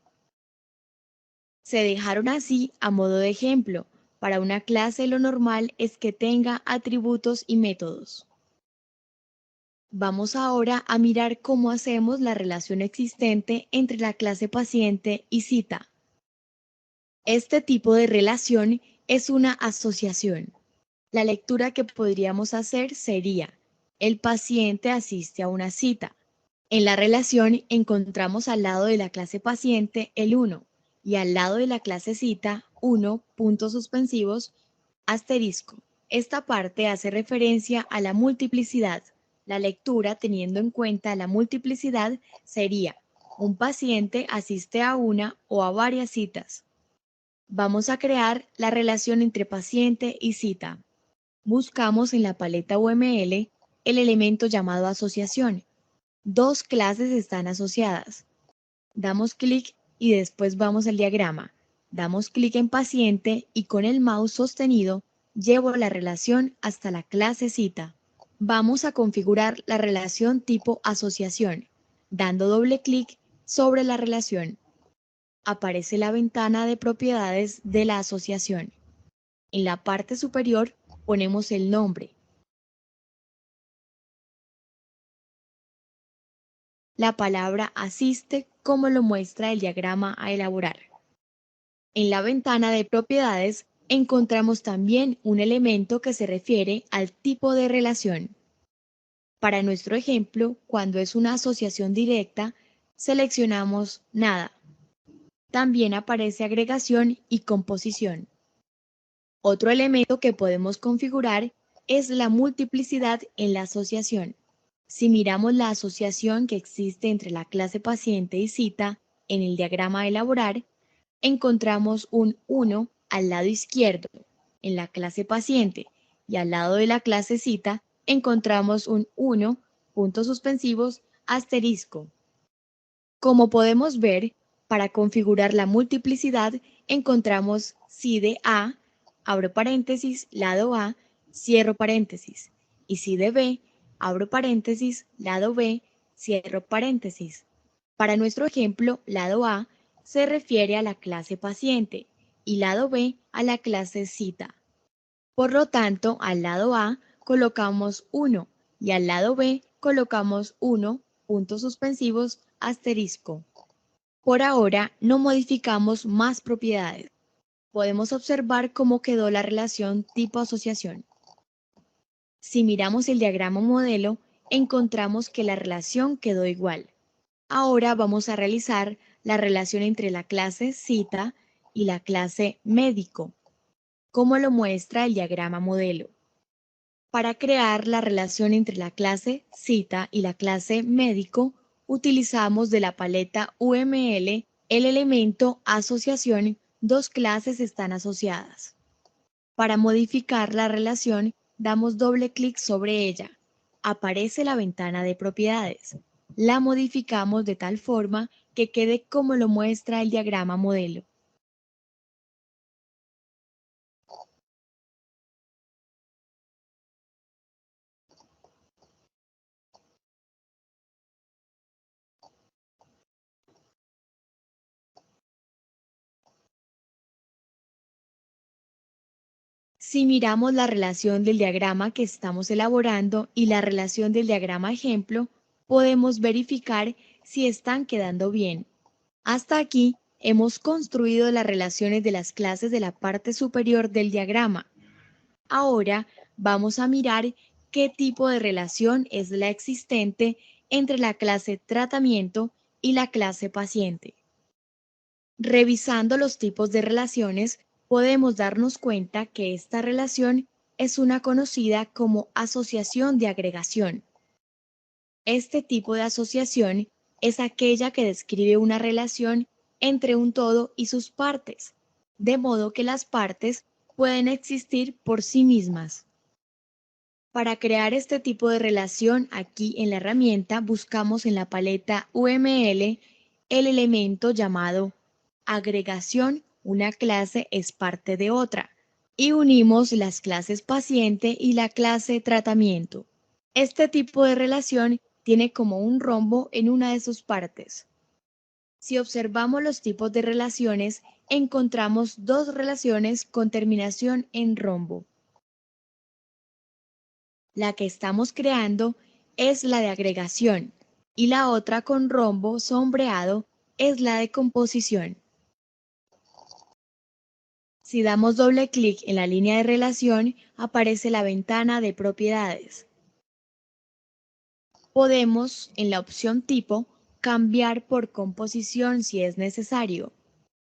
Se dejaron así a modo de ejemplo. Para una clase lo normal es que tenga atributos y métodos. Vamos ahora a mirar cómo hacemos la relación existente entre la clase paciente y cita. Este tipo de relación es una asociación. La lectura que podríamos hacer sería: el paciente asiste a una cita. En la relación encontramos al lado de la clase paciente el 1 y al lado de la clase cita 1, puntos suspensivos, asterisco. Esta parte hace referencia a la multiplicidad. La lectura teniendo en cuenta la multiplicidad sería: un paciente asiste a una o a varias citas. Vamos a crear la relación entre paciente y cita. Buscamos en la paleta UML el elemento llamado asociación. Dos clases están asociadas. Damos clic y después vamos al diagrama. Damos clic en paciente y con el mouse sostenido llevo la relación hasta la clase cita. Vamos a configurar la relación tipo asociación, dando doble clic sobre la relación. Aparece la ventana de propiedades de la asociación. En la parte superior ponemos el nombre. La palabra asiste, como lo muestra el diagrama a elaborar. En la ventana de propiedades encontramos también un elemento que se refiere al tipo de relación. Para nuestro ejemplo, cuando es una asociación directa, seleccionamos nada. También aparece agregación y composición. Otro elemento que podemos configurar es la multiplicidad en la asociación. Si miramos la asociación que existe entre la clase paciente y cita en el diagrama a elaborar, encontramos un 1 al lado izquierdo en la clase paciente y al lado de la clase cita encontramos un 1, puntos suspensivos, asterisco. Como podemos ver, para configurar la multiplicidad encontramos si de A, abro paréntesis, lado A, cierro paréntesis, y si de B, abro paréntesis, lado B, cierro paréntesis. Para nuestro ejemplo, lado A se refiere a la clase paciente y lado B a la clase cita. Por lo tanto, al lado A colocamos 1 y al lado B colocamos 1, puntos suspensivos, asterisco. Por ahora no modificamos más propiedades. Podemos observar cómo quedó la relación tipo asociación. Si miramos el diagrama modelo, encontramos que la relación quedó igual. Ahora vamos a realizar la relación entre la clase cita y la clase médico, como lo muestra el diagrama modelo. Para crear la relación entre la clase cita y la clase médico, utilizamos de la paleta UML el elemento asociación. Dos clases están asociadas. Para modificar la relación, damos doble clic sobre ella. Aparece la ventana de propiedades. La modificamos de tal forma que quede como lo muestra el diagrama modelo. Si miramos la relación del diagrama que estamos elaborando y la relación del diagrama ejemplo, podemos verificar si están quedando bien. Hasta aquí hemos construido las relaciones de las clases de la parte superior del diagrama. Ahora vamos a mirar qué tipo de relación es la existente entre la clase tratamiento y la clase paciente. Revisando los tipos de relaciones, podemos darnos cuenta que esta relación es una conocida como asociación de agregación. Este tipo de asociación es aquella que describe una relación entre un todo y sus partes, de modo que las partes pueden existir por sí mismas. Para crear este tipo de relación aquí en la herramienta buscamos en la paleta UML el elemento llamado agregación. Una clase es parte de otra y unimos las clases paciente y la clase tratamiento. Este tipo de relación tiene como un rombo en una de sus partes. Si observamos los tipos de relaciones, encontramos dos relaciones con terminación en rombo. La que estamos creando es la de agregación y la otra con rombo sombreado es la de composición. Si damos doble clic en la línea de relación, aparece la ventana de propiedades. Podemos, en la opción tipo, cambiar por composición si es necesario.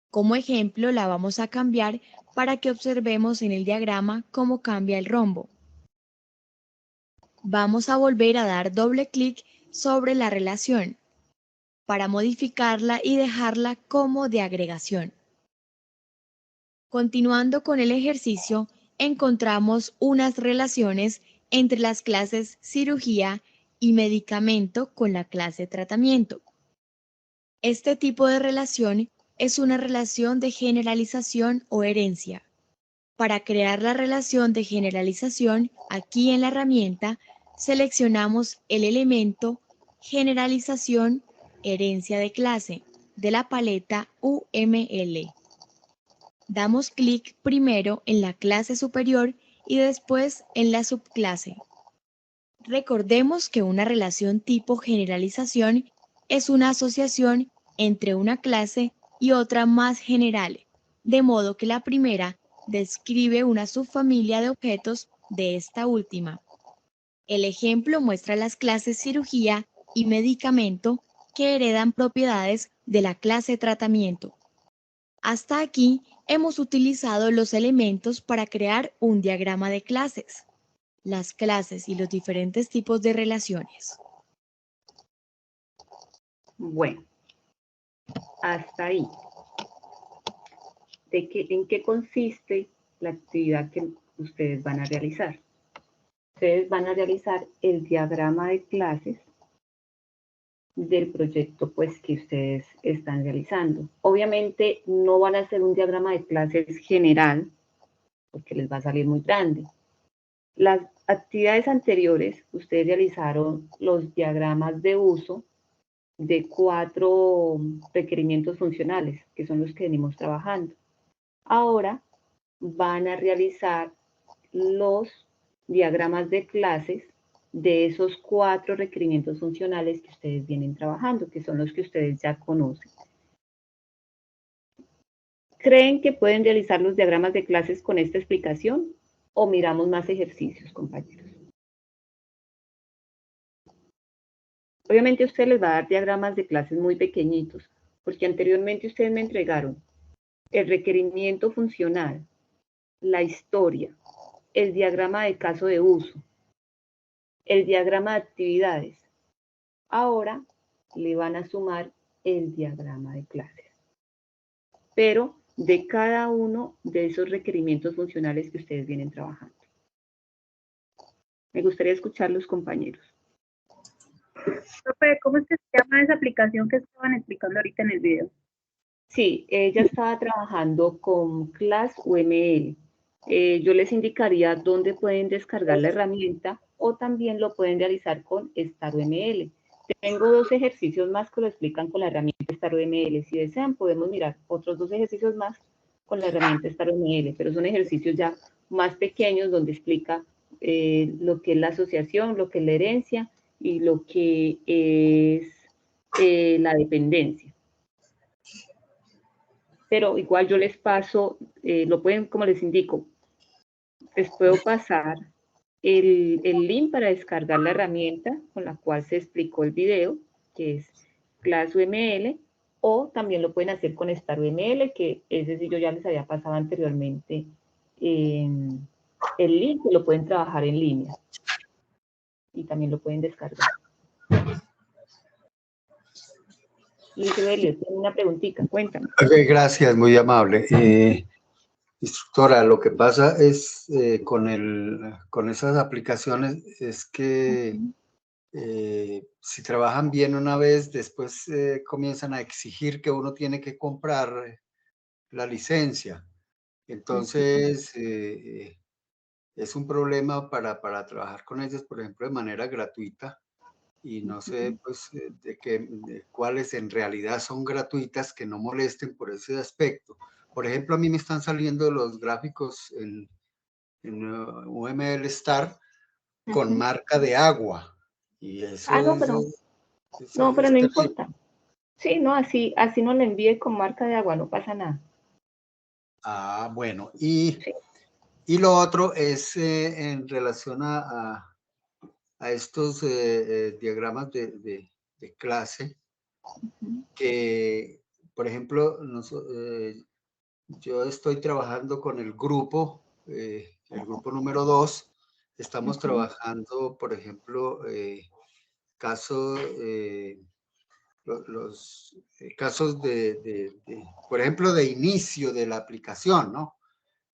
Como ejemplo, la vamos a cambiar para que observemos en el diagrama cómo cambia el rombo. Vamos a volver a dar doble clic sobre la relación para modificarla y dejarla como de agregación. Continuando con el ejercicio, encontramos unas relaciones entre las clases cirugía y medicamento con la clase tratamiento. Este tipo de relación es una relación de generalización o herencia. Para crear la relación de generalización, aquí en la herramienta, seleccionamos el elemento generalización herencia de clase de la paleta UML. Damos clic primero en la clase superior y después en la subclase. Recordemos que una relación tipo generalización es una asociación entre una clase y otra más general, de modo que la primera describe una subfamilia de objetos de esta última. El ejemplo muestra las clases cirugía y medicamento que heredan propiedades de la clase tratamiento. Hasta aquí hemos utilizado los elementos para crear un diagrama de clases, las clases y los diferentes tipos de relaciones. Bueno, hasta ahí. ¿En qué consiste la actividad que ustedes van a realizar? Ustedes van a realizar el diagrama de clases del proyecto pues que ustedes están realizando. Obviamente no van a hacer un diagrama de clases general porque les va a salir muy grande. Las actividades anteriores, ustedes realizaron los diagramas de uso de 4 requerimientos funcionales, que son los que venimos trabajando. Ahora van a realizar los diagramas de clases de esos 4 requerimientos funcionales que ustedes vienen trabajando, que son los que ustedes ya conocen. ¿Creen que pueden realizar los diagramas de clases con esta explicación o miramos más ejercicios, compañeros? Obviamente usted les va a dar diagramas de clases muy pequeñitos, porque anteriormente ustedes me entregaron el requerimiento funcional, la historia, el diagrama de caso de uso, el diagrama de actividades. Ahora le van a sumar el diagrama de clases, pero de cada uno de esos requerimientos funcionales que ustedes vienen trabajando. Me gustaría escuchar los compañeros. Profe, ¿cómo es que se llama esa aplicación que estaban explicando ahorita en el video? Sí, ella estaba trabajando con Class UML. Yo les indicaría dónde pueden descargar la herramienta o también lo pueden realizar con StarUML. Tengo 2 ejercicios más que lo explican con la herramienta StarUML. Si desean, podemos mirar otros 2 ejercicios más con la herramienta StarUML, pero son ejercicios ya más pequeños donde explica lo que es la asociación, lo que es la herencia y lo que es la dependencia. Pero igual yo les paso, lo pueden, como les indico, les puedo pasar el link para descargar la herramienta con la cual se explicó el video, que es ClassUML, o también lo pueden hacer con StarUML, que ese sí yo ya les había pasado anteriormente el link, que lo pueden trabajar en línea. Y también lo pueden descargar. Luis Evelio, tiene una preguntita, cuéntame. Okay, gracias, muy amable. Instructora, lo que pasa es con esas aplicaciones es que si trabajan bien una vez, después comienzan a exigir que uno tiene que comprar la licencia. Entonces, es un problema para trabajar con ellas, por ejemplo, de manera gratuita. Y no sé, pues, de cuáles en realidad son gratuitas, que no molesten por ese aspecto. Por ejemplo, a mí me están saliendo los gráficos en UML Star con marca de agua. Y eso, No, pero no terrible. importa. Sí, no, así no le envíe con marca de agua, no pasa nada. Ah, bueno. Y Sí. lo otro es en relación a estos diagramas de clase, Ujú, que, por ejemplo, yo estoy trabajando con el grupo número 2. Estamos ujú, trabajando, por ejemplo, casos, los casos por ejemplo, de inicio de la aplicación, ¿no?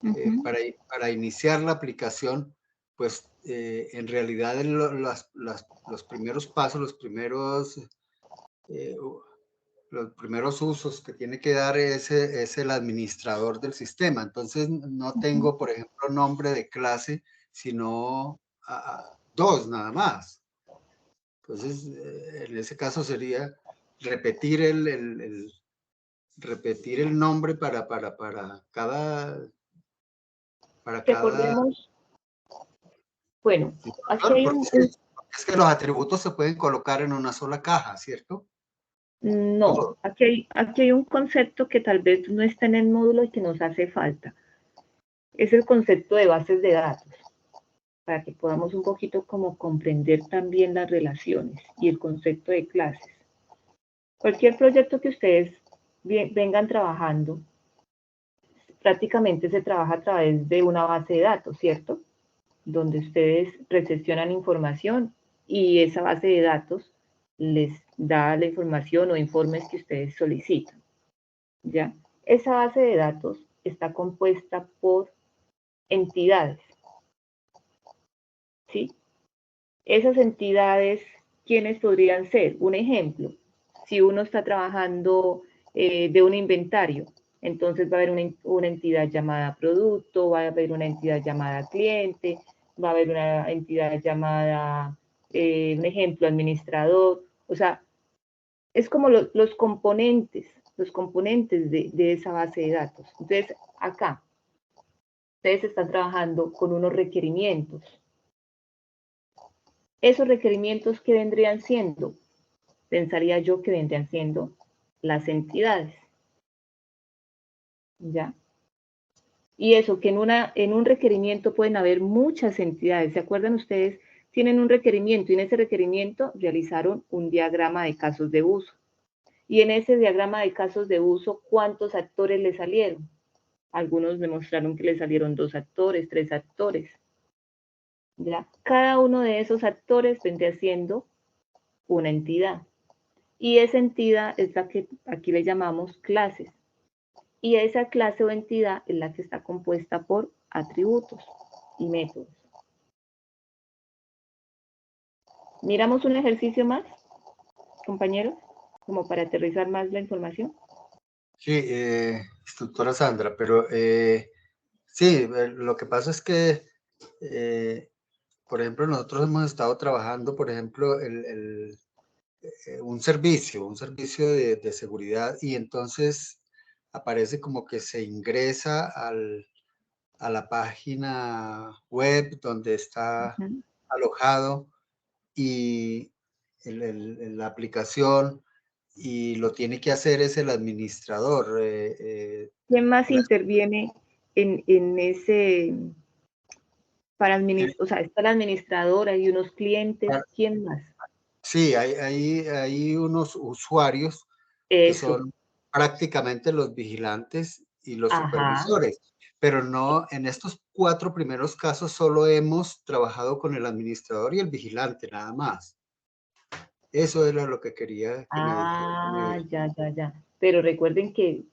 ujú. Para iniciar la aplicación, pues en realidad los primeros pasos, eh, los primeros usos que tiene que dar es el administrador del sistema. Entonces, no Ujú. tengo, por ejemplo, nombre de clase, sino dos nada más. Entonces, en ese caso sería repetir repetir el nombre para cada Recordemos, bueno, aquí situación, hay porque es que los atributos se pueden colocar en una sola caja, ¿cierto? no, aquí hay un concepto que tal vez no está en el módulo y que nos hace falta. Es el concepto de bases de datos, para que podamos un poquito como comprender también las relaciones y el concepto de clases. Cualquier proyecto que ustedes vengan trabajando, prácticamente se trabaja a través de una base de datos, ¿cierto? Donde ustedes recepcionan información y esa base de datos les da la información o informes que ustedes solicitan, ¿ya? Esa base de datos está compuesta por entidades, ¿sí? Esas entidades, ¿quiénes podrían ser? Un ejemplo, si uno está trabajando de un inventario, entonces va a haber una entidad llamada producto, va a haber una entidad llamada cliente, va a haber una entidad llamada, un ejemplo, administrador. O sea, es como los componentes de esa base de datos. Entonces, acá, ustedes están trabajando con unos requerimientos. Esos requerimientos, ¿qué vendrían siendo? Pensaría yo que vendrían siendo las entidades, ¿ya? Y eso, que en un requerimiento pueden haber muchas entidades. ¿Se acuerdan ustedes? Tienen un requerimiento y en ese requerimiento realizaron un diagrama de casos de uso. Y en ese diagrama de casos de uso, ¿cuántos actores le salieron? Algunos me mostraron que le salieron 2 actores, 3 actores, ¿ya? Cada uno de esos actores vendría siendo una entidad. Y esa entidad es la que aquí le llamamos clases. Y esa clase o entidad es la que está compuesta por atributos y métodos. Miramos un ejercicio más, compañeros, como para aterrizar más la información. Sí, instructora Sandra, pero sí, lo que pasa es que, por ejemplo, nosotros hemos estado trabajando, por ejemplo, un servicio de seguridad, y entonces aparece como que se ingresa a la página web donde está Ujú. alojado y la aplicación, y lo tiene que hacer es el administrador. ¿Quién más interviene en ese, para administrar, o sea, está el administrador, hay unos clientes, ¿quién más? Sí, hay unos usuarios que Eso, son prácticamente los vigilantes y los ajá. supervisores, pero no, en estos 4 primeros casos solo hemos trabajado con el administrador y el vigilante, nada más. Eso era lo que quería que me dijera. Ya. Pero recuerden que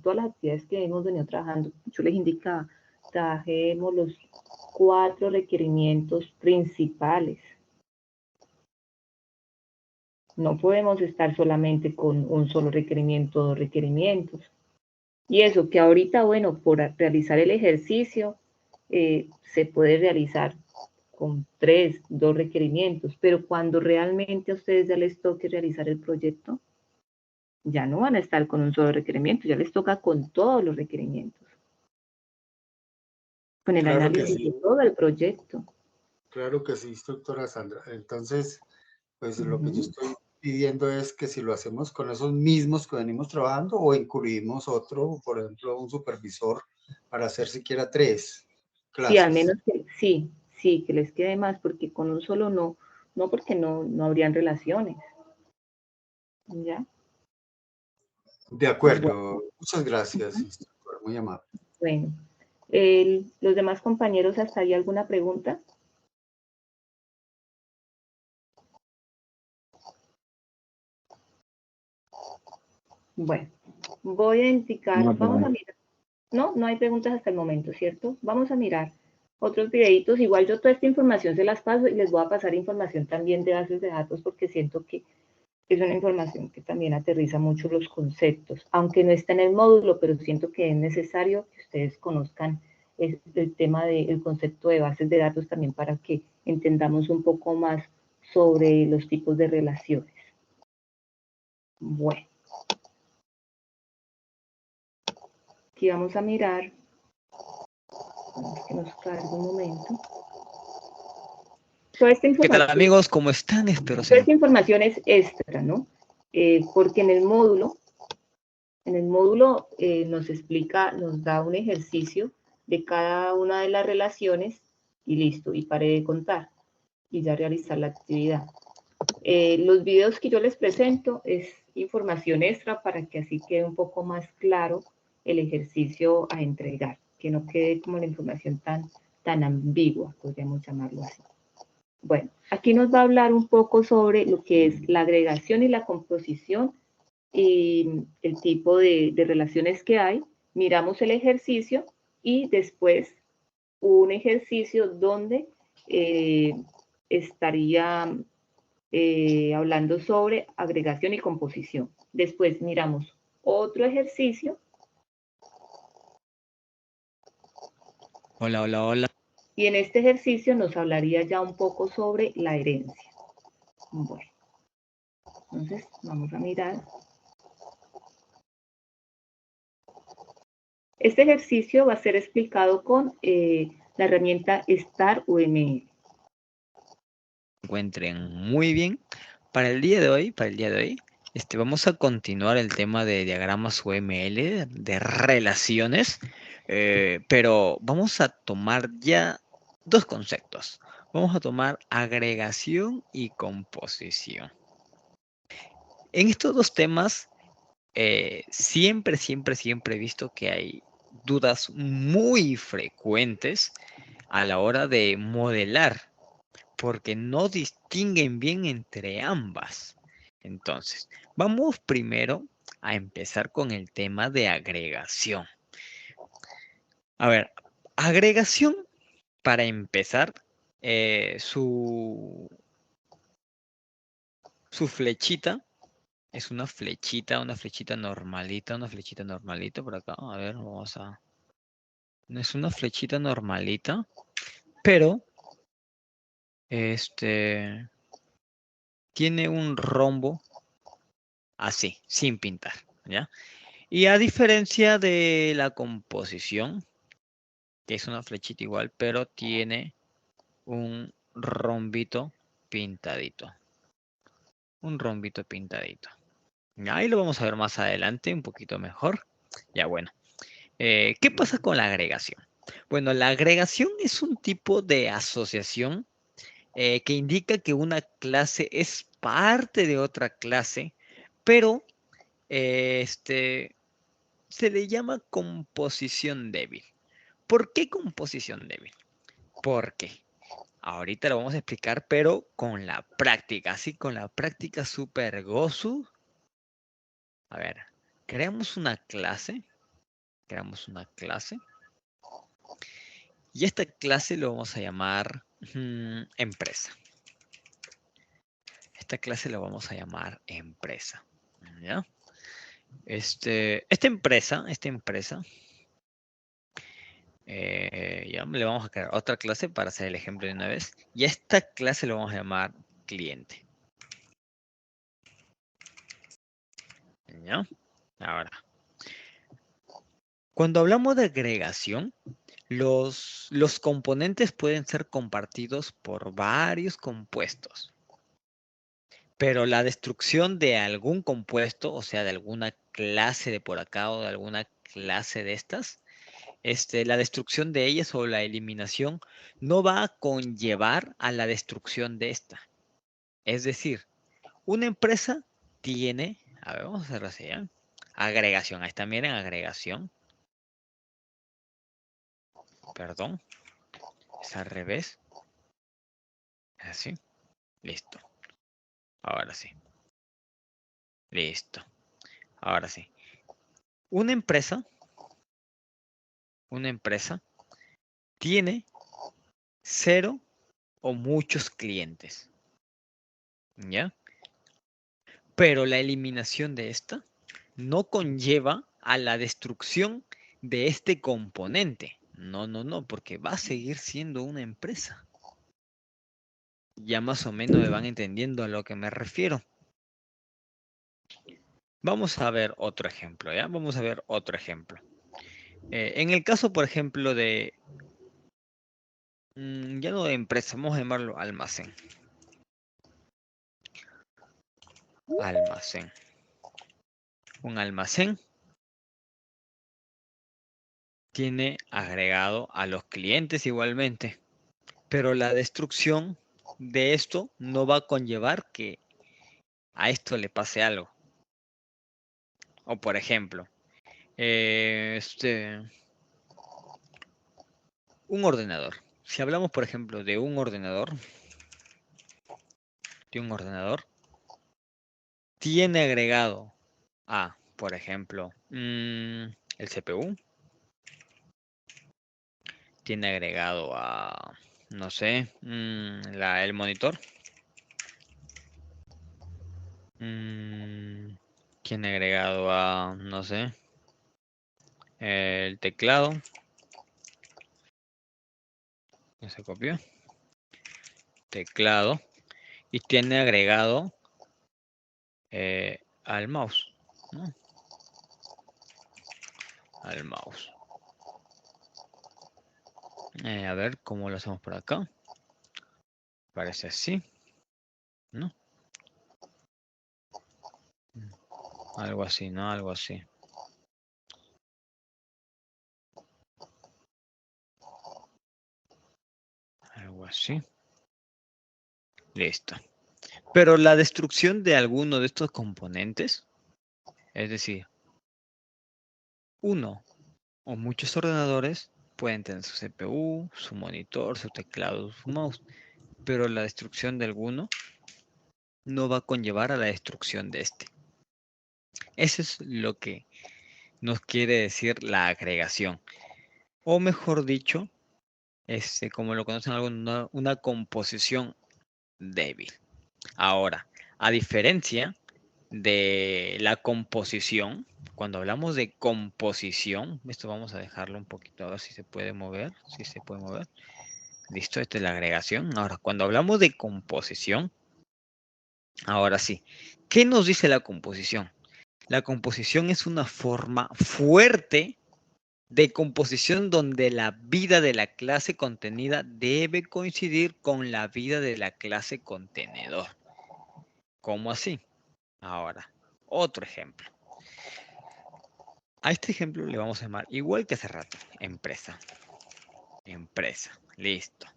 todas las actividades que hemos venido trabajando, yo les indicaba, trabajemos los 4 requerimientos principales. No podemos estar solamente con un solo requerimiento o 2 requerimientos. Y eso que ahorita, bueno, por realizar el ejercicio, se puede realizar con 3, 2 requerimientos, pero cuando realmente a ustedes ya les toque realizar el proyecto, ya no van a estar con un solo requerimiento, ya les toca con todos los requerimientos, con el Claro que análisis de sí, todo el proyecto. claro que sí, instructora Sandra. Entonces, pues lo que yo Ujú. estoy pidiendo es que si lo hacemos con esos mismos que venimos trabajando o incluimos otro, por ejemplo, un supervisor para hacer siquiera 3 Sí, al clases. menos que, sí, sí, que les quede más, porque con un solo no, no porque no habrían relaciones. ¿Ya? De Bueno, acuerdo. Muchas gracias, ujú, instructora, muy amable. bueno. ¿Los demás compañeros hasta ahí alguna pregunta? Bueno, voy a indicar, vamos a mirar. No hay preguntas hasta el momento, ¿cierto? Vamos a mirar otros videitos. Igual yo toda esta información se las paso y les voy a pasar información también de bases de datos porque siento que es una información que también aterriza mucho los conceptos, aunque no está en el módulo, pero siento que es necesario que ustedes conozcan el tema del concepto de bases de datos también para que entendamos un poco más sobre los tipos de relaciones. Bueno, aquí vamos a mirar, que nos cargue un momento. Toda esta ¿Qué tal, información, amigos? ¿Cómo están? Espero toda se esta información es extra, ¿no? Porque en el módulo nos explica, nos da un ejercicio de cada una de las relaciones y listo, y pare de contar y ya realizar la actividad. Los videos que yo les presento es información extra para que así quede un poco más claro el ejercicio a entregar, que no quede como la información tan ambigua, podríamos llamarlo así. Bueno, aquí nos va a hablar un poco sobre lo que es la agregación y la composición y el tipo de relaciones que hay. Miramos el ejercicio y después un ejercicio donde estaría hablando sobre agregación y composición. Después miramos otro ejercicio. Hola, hola, hola. Y en este ejercicio nos hablaría ya un poco sobre la herencia. Bueno, entonces vamos a mirar. Este ejercicio va a ser explicado con la herramienta Star UML. Encuentren muy bien. Para el día de hoy, vamos a continuar el tema de diagramas UML, de relaciones, pero vamos a tomar ya dos conceptos. Vamos a tomar agregación y composición. En estos dos temas, siempre he visto que hay dudas muy frecuentes a la hora de modelar, porque no distinguen bien entre ambas. Entonces, vamos primero a empezar con el tema de agregación. A ver, agregación, para empezar, su flechita es una flechita normalita por acá. A ver, no es una flechita normalita, pero tiene un rombo así, sin pintar, ¿ya? Y a diferencia de la composición, que es una flechita igual, pero tiene un rombito pintadito. Un rombito pintadito. Ahí lo vamos a ver más adelante, un poquito mejor. Ya bueno. ¿Qué pasa con la agregación? Bueno, la agregación es un tipo de asociación que indica que una clase es parte de otra clase, pero se le llama composición débil. ¿Por qué composición débil? Porque ahorita lo vamos a explicar, pero con la práctica, así con la práctica super gozu. A ver, creamos una clase y esta clase lo vamos a llamar empresa. Esta clase lo vamos a llamar empresa, ¿ya? Esta empresa, ya le vamos a crear otra clase para hacer el ejemplo de una vez. Y a esta clase lo vamos a llamar cliente. ¿Ya? Ahora, cuando hablamos de agregación, los componentes pueden ser compartidos por varios compuestos. Pero la destrucción de algún compuesto, o sea, de alguna clase de por acá o de alguna clase de estas, la destrucción de ellas o la eliminación no va a conllevar a la destrucción de esta. Es decir, una empresa tiene, a ver, vamos a hacerlo así, ¿eh? Agregación, ahí está, miren, agregación. Perdón, es al revés. Así, listo. Ahora sí. Listo. Ahora sí. Una empresa tiene 0 o muchos clientes. ¿Ya? Pero la eliminación de esta no conlleva a la destrucción de este componente. No, no, no, porque va a seguir siendo una empresa. Ya más o menos me van entendiendo a lo que me refiero. Vamos a ver otro ejemplo, ¿ya? Vamos a ver otro ejemplo. En el caso, por ejemplo, de... ya no de empresa, vamos a llamarlo almacén. Almacén. Un almacén tiene agregado a los clientes igualmente, pero la destrucción de esto no va a conllevar que a esto le pase algo. O por ejemplo, un ordenador. Si hablamos, por ejemplo, de un ordenador, tiene agregado a, por ejemplo, el CPU, tiene agregado a, no sé, el monitor, tiene agregado a, no sé, el teclado, ya se copió, teclado, y tiene agregado al mouse, ¿no? Al mouse. A ver cómo lo hacemos por acá. Parece así, ¿no? Algo así, ¿no? Algo así. Algo así. Listo. Pero la destrucción de alguno de estos componentes, es decir, uno o muchos ordenadores pueden tener su CPU, su monitor, su teclado, su mouse, pero la destrucción de alguno no va a conllevar a la destrucción de este. Eso es lo que nos quiere decir la agregación. O mejor dicho, como lo conocen algunos, una composición débil. Ahora, a diferencia de la composición, cuando hablamos de composición, esto vamos a dejarlo un poquito, a ver si se puede mover, si se puede mover. Listo, esta es la agregación. Ahora, cuando hablamos de composición, ahora sí, ¿qué nos dice la composición? La composición es una forma fuerte de composición donde la vida de la clase contenida debe coincidir con la vida de la clase contenedor. ¿Cómo así? Ahora, otro ejemplo. A este ejemplo le vamos a llamar, igual que hace rato, empresa. Empresa, listo.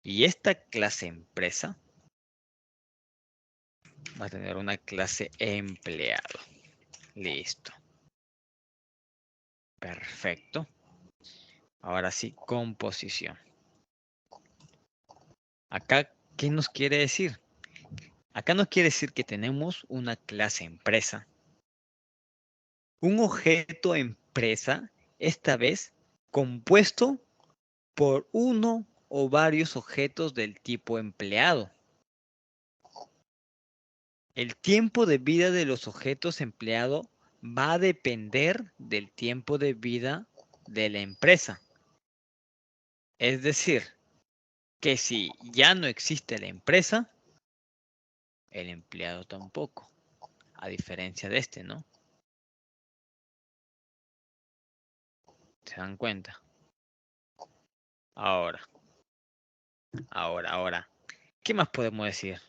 Y esta clase empresa va a tener una clase empleado. Listo. Perfecto. Ahora sí, composición. Acá, ¿qué nos quiere decir? Acá nos quiere decir que tenemos una clase empresa. Un objeto empresa, esta vez compuesto por uno o varios objetos del tipo empleado. El tiempo de vida de los objetos empleados va a depender del tiempo de vida de la empresa. Es decir, que si ya no existe la empresa, el empleado tampoco. A diferencia de este, ¿no? ¿Se dan cuenta? Ahora. ¿Qué más podemos decir?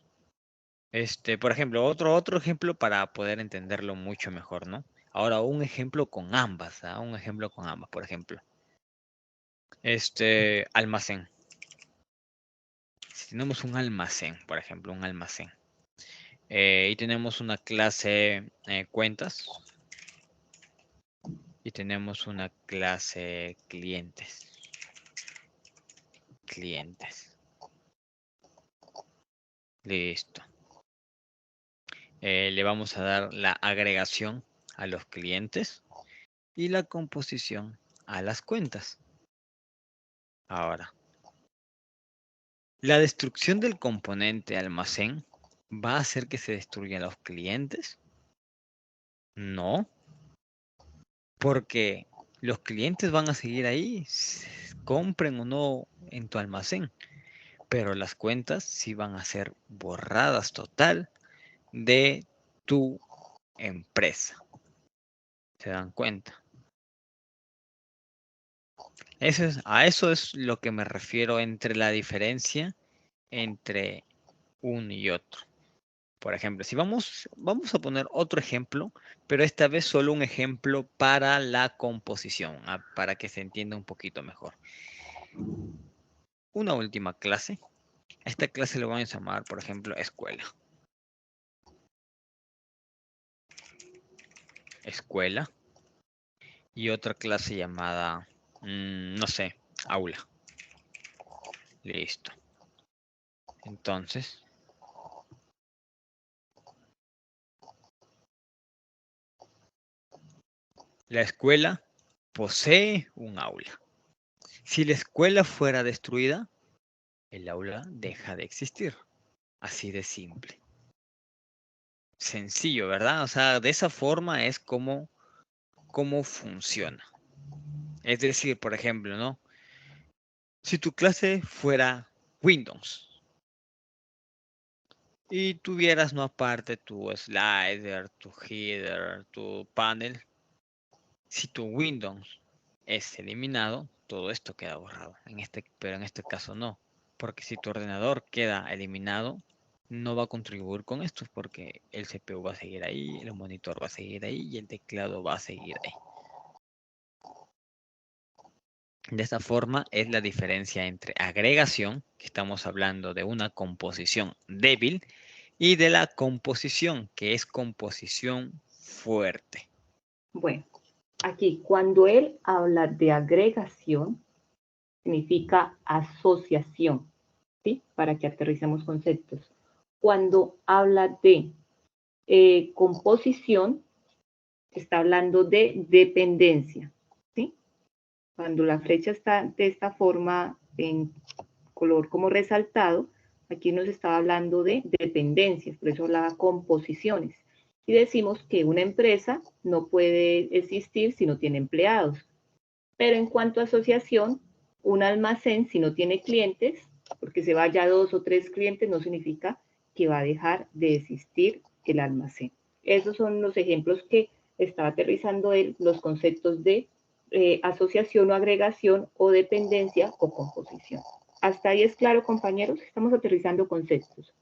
Por ejemplo, otro ejemplo para poder entenderlo mucho mejor, ¿no? Ahora, un ejemplo con ambas, ¿ah? Un ejemplo con ambas, por ejemplo. Almacén. Si tenemos un almacén, por ejemplo, un almacén. Y tenemos una clase cuentas. Y tenemos una clase clientes. Listo. Le vamos a dar la agregación a los clientes y la composición a las cuentas. Ahora, la destrucción del componente almacén va a hacer que se destruyan los clientes. No, porque los clientes van a seguir ahí, compren o no en tu almacén, pero las cuentas sí van a ser borradas total de tu empresa. ¿Se dan cuenta? A eso es lo que me refiero entre la diferencia entre uno y otro. Por ejemplo, si vamos a poner otro ejemplo, pero esta vez solo un ejemplo para la composición, para que se entienda un poquito mejor. Una última clase. A esta clase le vamos a llamar, por ejemplo, escuela. Escuela. Y otra clase llamada, no sé, aula. Listo. Entonces, la escuela posee un aula. Si la escuela fuera destruida, el aula deja de existir. Así de simple. Sencillo, ¿verdad? O sea, de esa forma es como funciona. Es decir, por ejemplo, ¿no? Si tu clase fuera Windows y tuvieras, no aparte tu slider, tu header, tu panel, si tu Windows es eliminado, todo esto queda borrado. Pero en este caso no, porque si tu ordenador queda eliminado, no va a contribuir con esto, porque el CPU va a seguir ahí, el monitor va a seguir ahí y el teclado va a seguir ahí. De esta forma es la diferencia entre agregación, que estamos hablando de una composición débil, y de la composición, que es composición fuerte. Bueno, aquí cuando él habla de agregación, significa asociación, ¿sí? Para que aterricemos conceptos. Cuando habla de composición, está hablando de dependencia, ¿sí? Cuando la flecha está de esta forma en color como resaltado, aquí nos está hablando de dependencias, por eso hablaba composiciones. Y decimos que una empresa no puede existir si no tiene empleados. Pero en cuanto a asociación, un almacén, si no tiene clientes, porque se vaya 2 o 3 clientes, no significa que va a dejar de existir el almacén. Esos son los ejemplos que estaba aterrizando él, los conceptos de asociación o agregación o dependencia o composición. ¿Hasta ahí es claro, compañeros? Estamos aterrizando conceptos.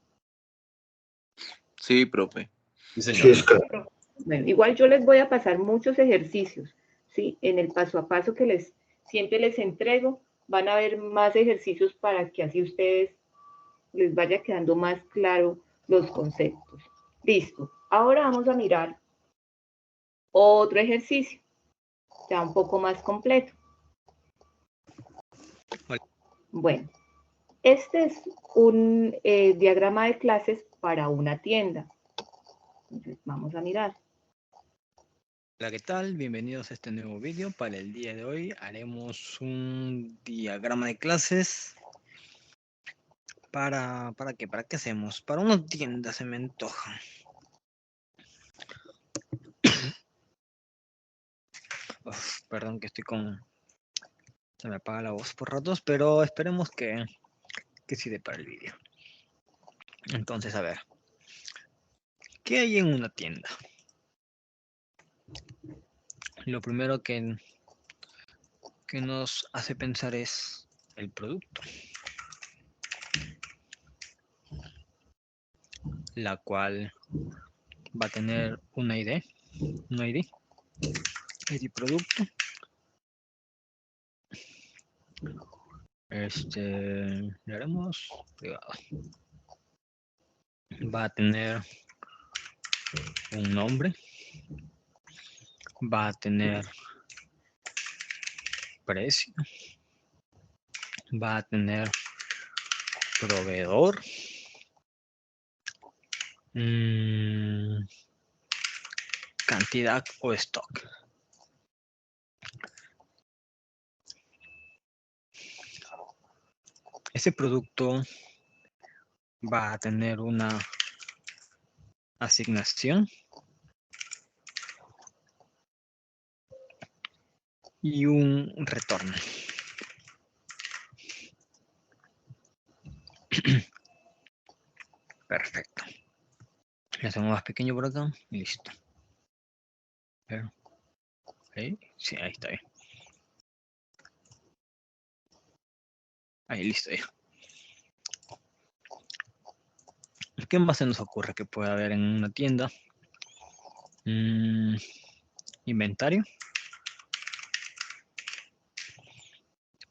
Sí, profe. Sí, es claro. Bueno, igual yo les voy a pasar muchos ejercicios, ¿sí? En el paso a paso que siempre les entrego, van a haber más ejercicios para que así ustedes les vaya quedando más claro los conceptos. Listo. Ahora vamos a mirar otro ejercicio, ya un poco más completo. Bueno, este es un diagrama de clases para una tienda. Entonces, vamos a mirar. Hola, ¿qué tal? Bienvenidos a este nuevo vídeo. Para el día de hoy haremos un diagrama de clases. ¿Para qué? ¿Para qué hacemos? Para una tienda se me antoja. Uf, perdón que se me apaga la voz por ratos, pero esperemos que sirve para el vídeo. Entonces, a ver. ¿Qué hay en una tienda? Lo primero que nos hace pensar es el producto. la cual va a tener un ID producto. Le haremos privado. Va a tener un nombre, va a tener precio, va a tener proveedor, cantidad o stock. Ese producto va a tener una asignación y un retorno. Perfecto. Le hacemos más pequeño por acá y listo. Ahí, sí, ahí está bien. Ahí, listo ya. ¿Qué más se nos ocurre que pueda haber en una tienda? Inventario.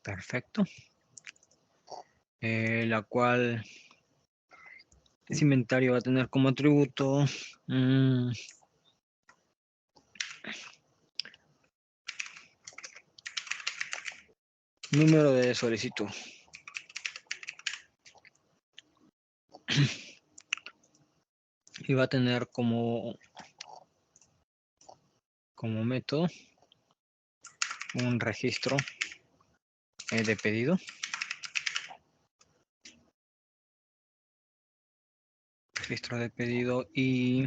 Perfecto. La cual ese inventario va a tener como atributo número de solicitud. Y va a tener como método un registro de pedido. Registro de pedido y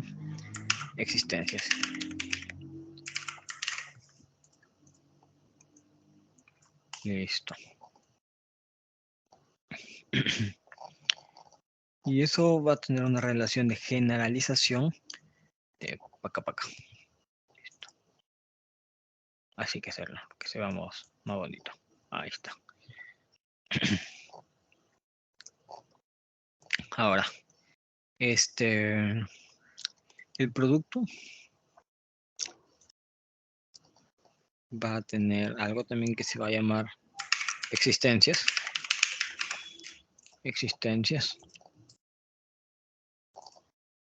existencias. Listo. Y eso va a tener una relación de generalización de paca paca. Listo. Así que hacerlo, que se vea más bonito. Ahí está. Ahora, el producto va a tener algo también que se va a llamar existencias.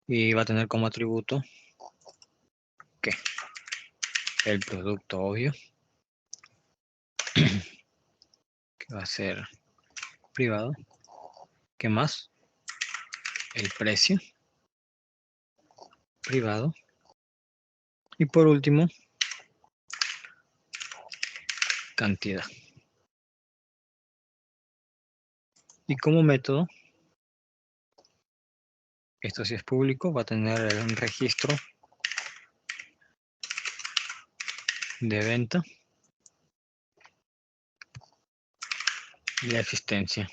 Y va a tener como atributo que el producto obvio, que va a ser privado. ¿Qué más? El precio, privado. Y por último, cantidad. Y como método, esto si es público, va a tener un registro de venta y la existencia.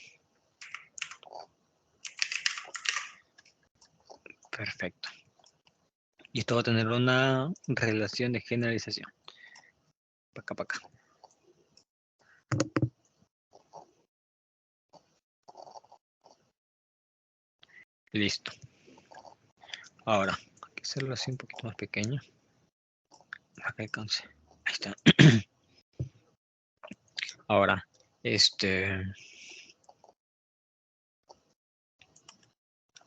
Perfecto. Y esto va a tener una relación de generalización. Paca, paca. Listo. Ahora, hay que hacerlo así un poquito más pequeño. Para que alcance. Ahí está. Ahora,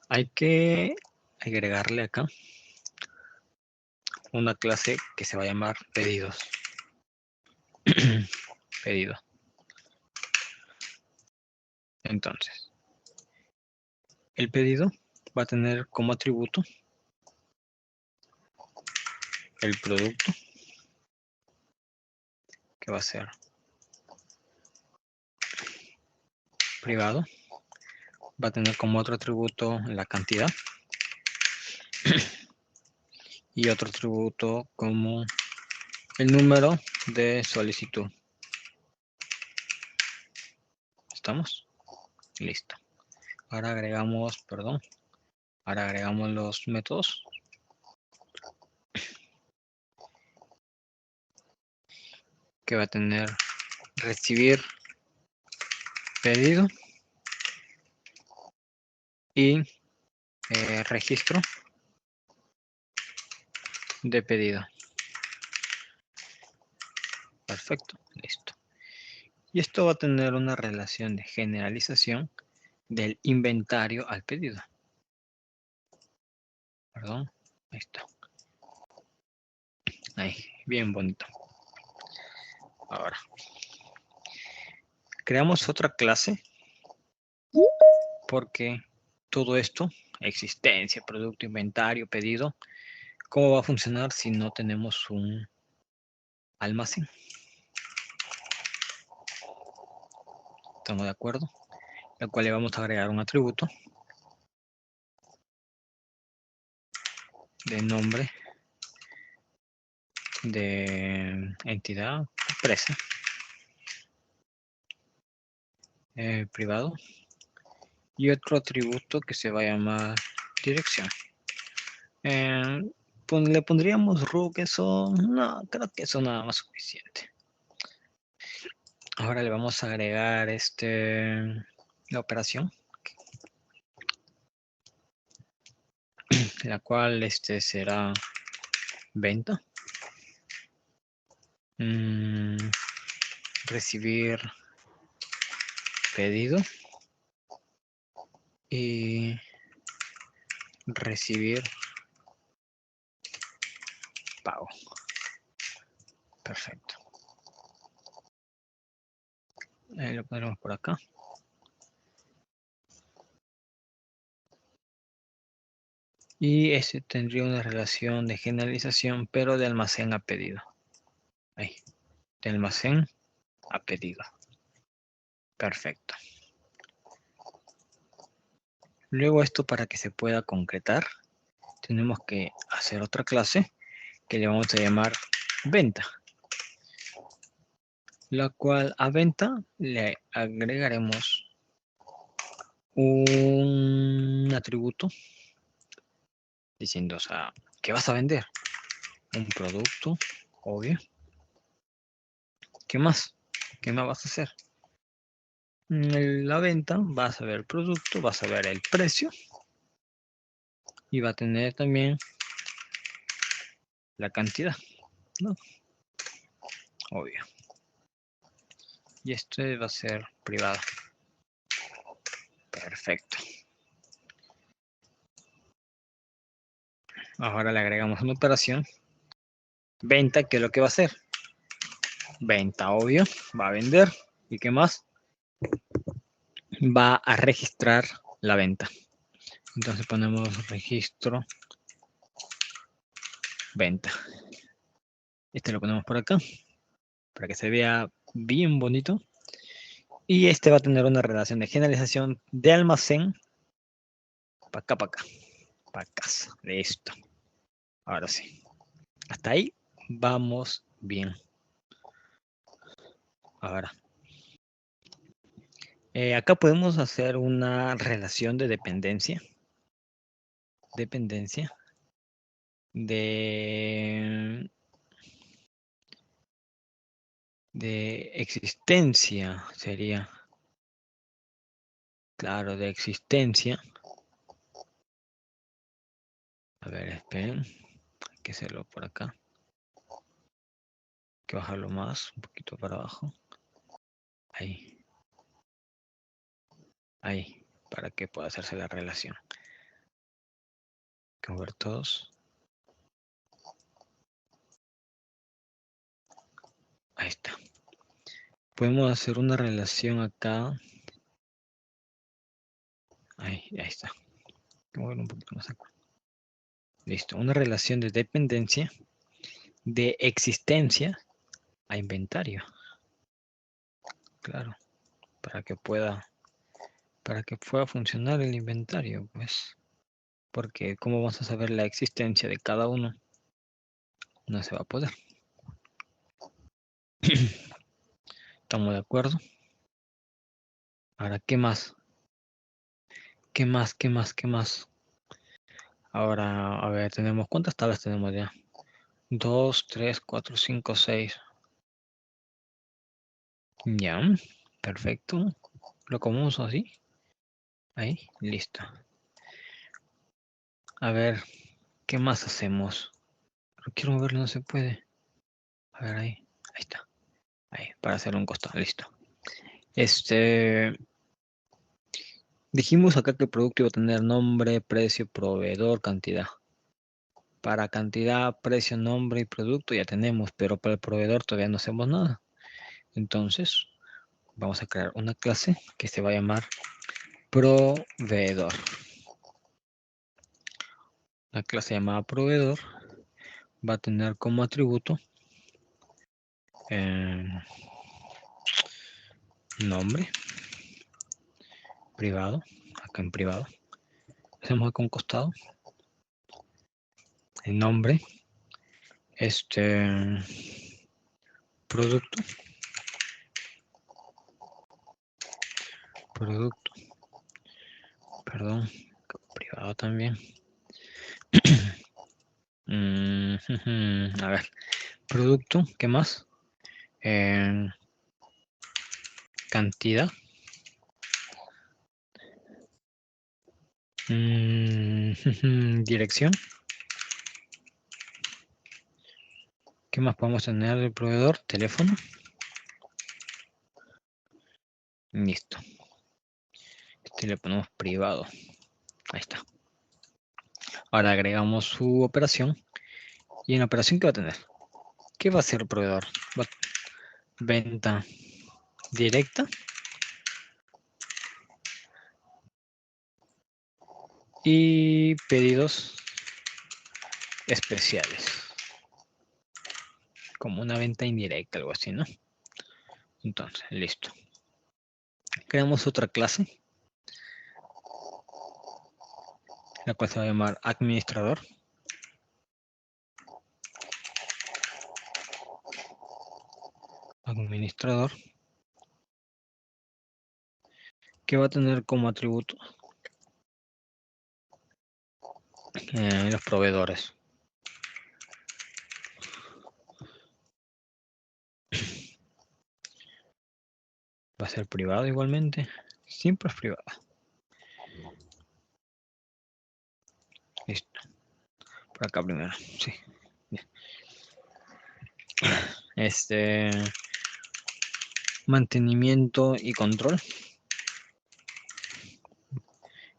hay que agregarle acá una clase que se va a llamar pedidos. Pedido. Entonces, el pedido va a tener como atributo el producto, que va a ser privado. Va a tener como otro atributo la cantidad. Y otro atributo como el número de solicitud. ¿Estamos? Listo. Ahora agregamos los métodos. Que va a tener recibir pedido y registro de pedido. Perfecto, listo. Y esto va a tener una relación de generalización del inventario al pedido. Perdón, ahí está. Ahí, bien bonito. Ahora, creamos otra clase porque todo esto, existencia, producto, inventario, pedido, ¿cómo va a funcionar si no tenemos un almacén? ¿Estamos de acuerdo? Al cual le vamos a agregar un atributo de nombre de entidad empresa privado y otro atributo que se va a llamar dirección. Le pondríamos root, eso no, creo que eso nada más suficiente. Ahora le vamos a agregar la operación, la cual será venta. Recibir pedido y recibir pago. Perfecto. Ahí lo pondremos por acá. Y ese tendría una relación de generalización, pero de almacén a pedido. Ahí, de almacén a pedido. Perfecto. Luego esto, para que se pueda concretar, tenemos que hacer otra clase que le vamos a llamar venta, la cual a venta le agregaremos un atributo diciendo, o sea, ¿qué vas a vender? Un producto, obvio. ¿Qué más? ¿Qué más vas a hacer? En la venta vas a ver el producto, vas a ver el precio y va a tener también la cantidad, ¿no? Obvio. Y esto va a ser privado. Perfecto. Ahora le agregamos una operación. Venta, ¿qué es lo que va a hacer? Venta, obvio. Va a vender. ¿Y qué más? Va a registrar la venta. Entonces ponemos registro venta. Lo ponemos por acá para que se vea bien bonito. Y va a tener una relación de generalización de almacén para acá, para acá, para casa. Listo. Ahora sí. Hasta ahí vamos bien. Ahora. Acá podemos hacer una relación de dependencia. Dependencia de existencia sería. Claro, de existencia. A ver, esperen. Hay que hacerlo por acá. Hay que bajarlo más, un poquito para abajo. Ahí. Ahí, para que pueda hacerse la relación. Hay que mover todos. Ahí está. Podemos hacer una relación acá. Ahí está. Hay que mover un poquito más acá. Listo. Una relación de dependencia de existencia a inventario. Claro. Para que pueda funcionar el inventario, pues. Porque ¿cómo vamos a saber la existencia de cada uno? No se va a poder. ¿Estamos de acuerdo? Ahora, ¿qué más? ¿Qué más? ¿Qué más? ¿Qué más? Ahora, a ver, tenemos, ¿cuántas tablas tenemos ya? 2, 3, 4, 5, 6. Ya, perfecto. Lo comemos así. Ahí, listo. A ver, ¿qué más hacemos? Pero quiero moverlo, no se puede. A ver, ahí está. Ahí, para hacer un costado, listo. Dijimos acá que el producto iba a tener nombre, precio, proveedor, cantidad. Para cantidad, precio, nombre y producto ya tenemos, pero para el proveedor todavía no hacemos nada. Entonces, vamos a crear una clase que se va a llamar proveedor. La clase llamada proveedor va a tener como atributo nombre privado, acá en privado. Hacemos acá un costado. El nombre, producto, perdón, privado también. A ver, producto, ¿qué más? Cantidad. Dirección. ¿Qué más podemos tener del proveedor? Teléfono. Listo. Le ponemos privado. Ahí está. Ahora agregamos su operación. ¿Y en la operación qué va a tener? ¿Qué va a hacer el proveedor? Venta directa. Y pedidos especiales. Como una venta indirecta, algo así, ¿no? Entonces, listo. Creamos otra clase, la cual se va a llamar administrador. Administrador. Que va a tener como atributo los proveedores. Va a ser privado igualmente. Siempre es privado. Listo. Por acá primero. Sí. Bien. Mantenimiento y control.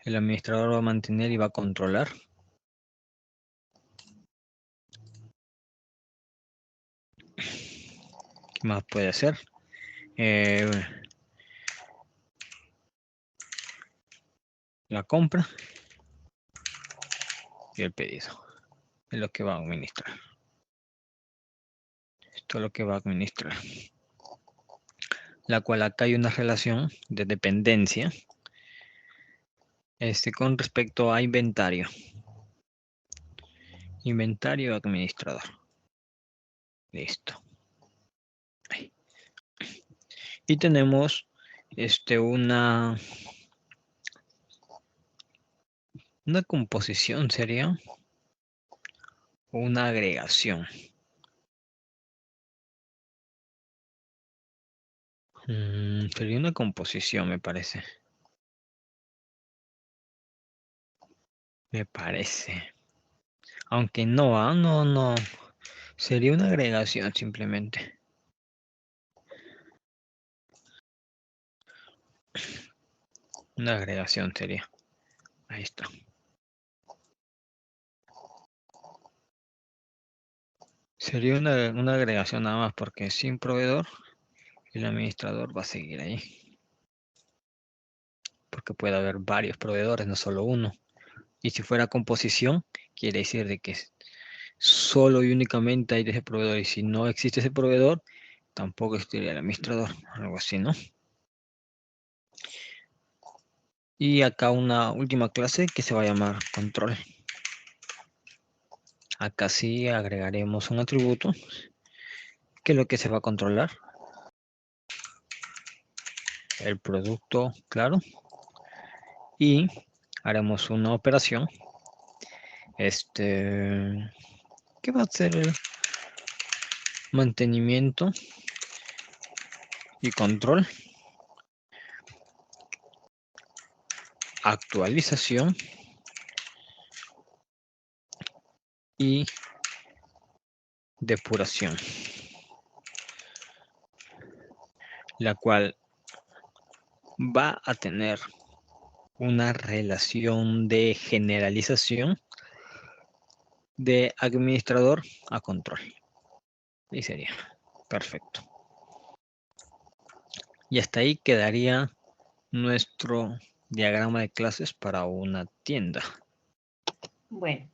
El administrador va a mantener y va a controlar. ¿Qué más puede hacer? La compra y el pedido. Es lo que va a administrar. Esto es lo que va a administrar. La cual acá hay una relación de dependencia con respecto a inventario. Inventario administrador. Listo. Ahí. Y tenemos una composición sería una agregación. Sería una composición, me parece. Me parece. Aunque no. Sería una agregación simplemente. Una agregación sería. Ahí está. Sería una agregación nada más porque sin proveedor el administrador va a seguir ahí. Porque puede haber varios proveedores, no solo uno. Y si fuera composición, quiere decir de que solo y únicamente hay de ese proveedor. Y si no existe ese proveedor, tampoco existiría el administrador. Algo así, ¿no? Y acá una última clase que se va a llamar control. Acá sí agregaremos un atributo que es lo que se va a controlar. El producto, claro. Y haremos una operación. ¿Qué va a ser el mantenimiento y control? Actualización y depuración, la cual va a tener una relación de generalización de administrador a control. Y sería perfecto. Y hasta ahí quedaría nuestro diagrama de clases para una tienda. Bueno,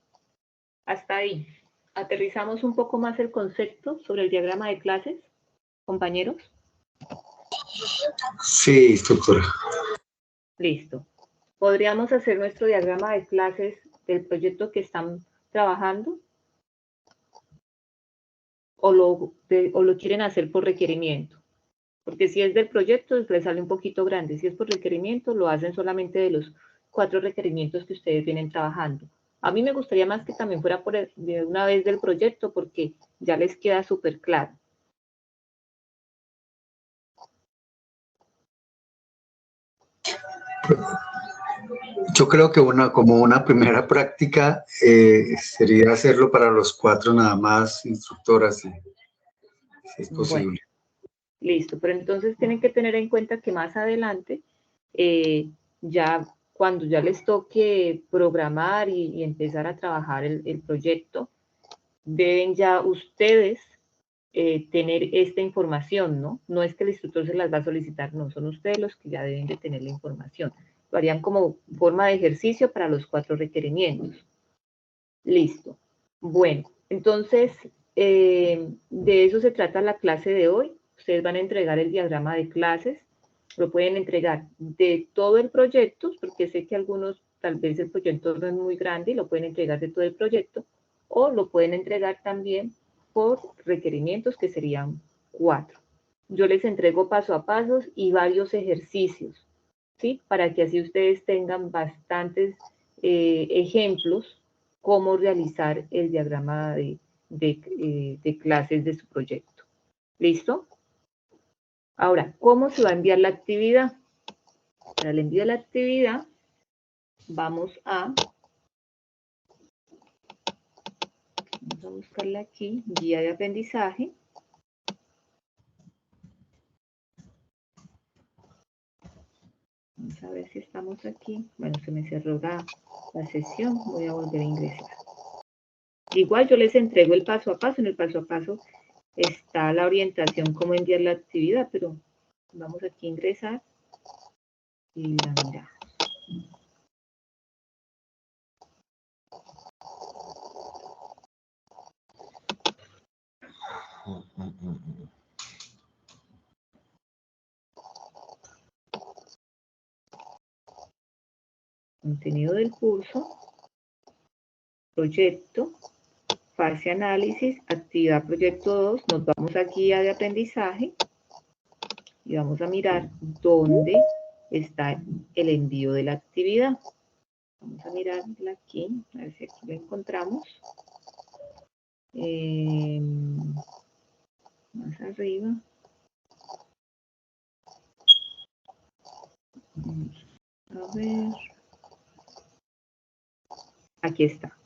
hasta ahí. Aterrizamos un poco más el concepto sobre el diagrama de clases, compañeros. Sí, instructora. Listo. ¿Podríamos hacer nuestro diagrama de clases del proyecto que están trabajando? ¿O lo quieren hacer por requerimiento? Porque si es del proyecto, les sale un poquito grande. Si es por requerimiento, lo hacen solamente de los 4 requerimientos que ustedes vienen trabajando. A mí me gustaría más que también fuera de una vez del proyecto, porque ya les queda súper claro. Yo creo que como una primera práctica sería hacerlo para los 4 nada más, instructoras, si es posible. Bueno, listo, pero entonces tienen que tener en cuenta que más adelante, ya cuando ya les toque programar y empezar a trabajar el proyecto, deben ya ustedes tener esta información, ¿no? No es que el instructor se las va a solicitar, no, son ustedes los que ya deben de tener la información. Lo harían como forma de ejercicio para los 4 requerimientos. Listo. Bueno, entonces, de eso se trata la clase de hoy. Ustedes van a entregar el diagrama de clases. Lo pueden entregar de todo el proyecto, porque sé que algunos, tal vez el proyecto no es muy grande y lo pueden entregar de todo el proyecto, o lo pueden entregar también por requerimientos, que serían 4. Yo les entrego paso a paso y varios ejercicios, ¿sí? Para que así ustedes tengan bastantes ejemplos cómo realizar el diagrama de clases de su proyecto. ¿Listo? Ahora, ¿cómo se va a enviar la actividad? Para el envío de la actividad, vamos a buscarla aquí, guía de aprendizaje. Vamos a ver si estamos aquí. Bueno, se me cerró la sesión. Voy a volver a ingresar. Igual yo les entrego el paso a paso. En el paso a paso está la orientación, cómo enviar la actividad, pero vamos aquí a ingresar y la miramos. Contenido del curso, proyecto, fase análisis, actividad proyecto 2, nos vamos a guía de aprendizaje y vamos a mirar dónde está el envío de la actividad. Vamos a mirarla aquí, a ver si aquí lo encontramos. Más arriba. A ver. Aquí está.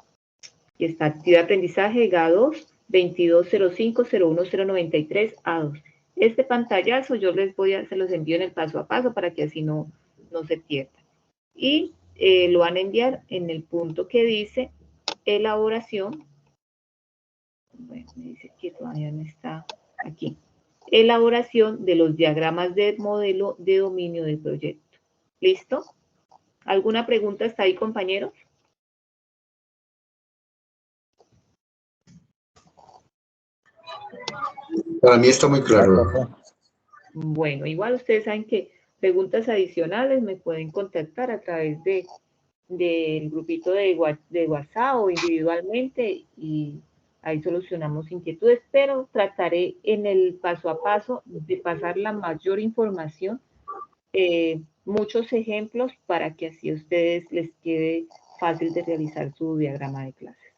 Aquí está, actividad de aprendizaje GA2 2205-01093 A2. Este pantallazo yo se los envío en el paso a paso para que así no se pierda. Y lo van a enviar en el punto que dice elaboración. Bueno, me dice que todavía no está aquí. Elaboración de los diagramas de modelo de dominio del proyecto. ¿Listo? ¿Alguna pregunta hasta ahí, compañeros? Para mí está muy claro. Bueno, igual ustedes saben que preguntas adicionales me pueden contactar a través del grupito de WhatsApp o individualmente y ahí solucionamos inquietudes, pero trataré en el paso a paso de pasar la mayor información, muchos ejemplos para que así a ustedes les quede fácil de realizar su diagrama de clases.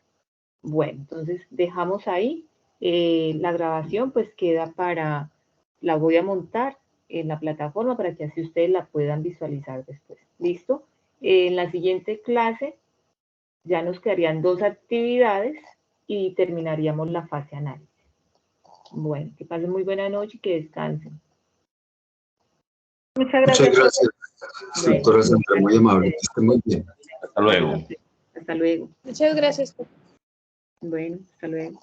Bueno, entonces dejamos ahí. La grabación pues queda la voy a montar en la plataforma para que así ustedes la puedan visualizar después. ¿Listo? En la siguiente clase ya nos quedarían 2 actividades y terminaríamos la fase análisis. Bueno, que pasen muy buena noche y que descansen. Muchas gracias. Muchas gracias, instructora Sandra, muy amable. Que esté muy bien. Hasta luego. Hasta luego. Muchas gracias. Bueno, hasta luego.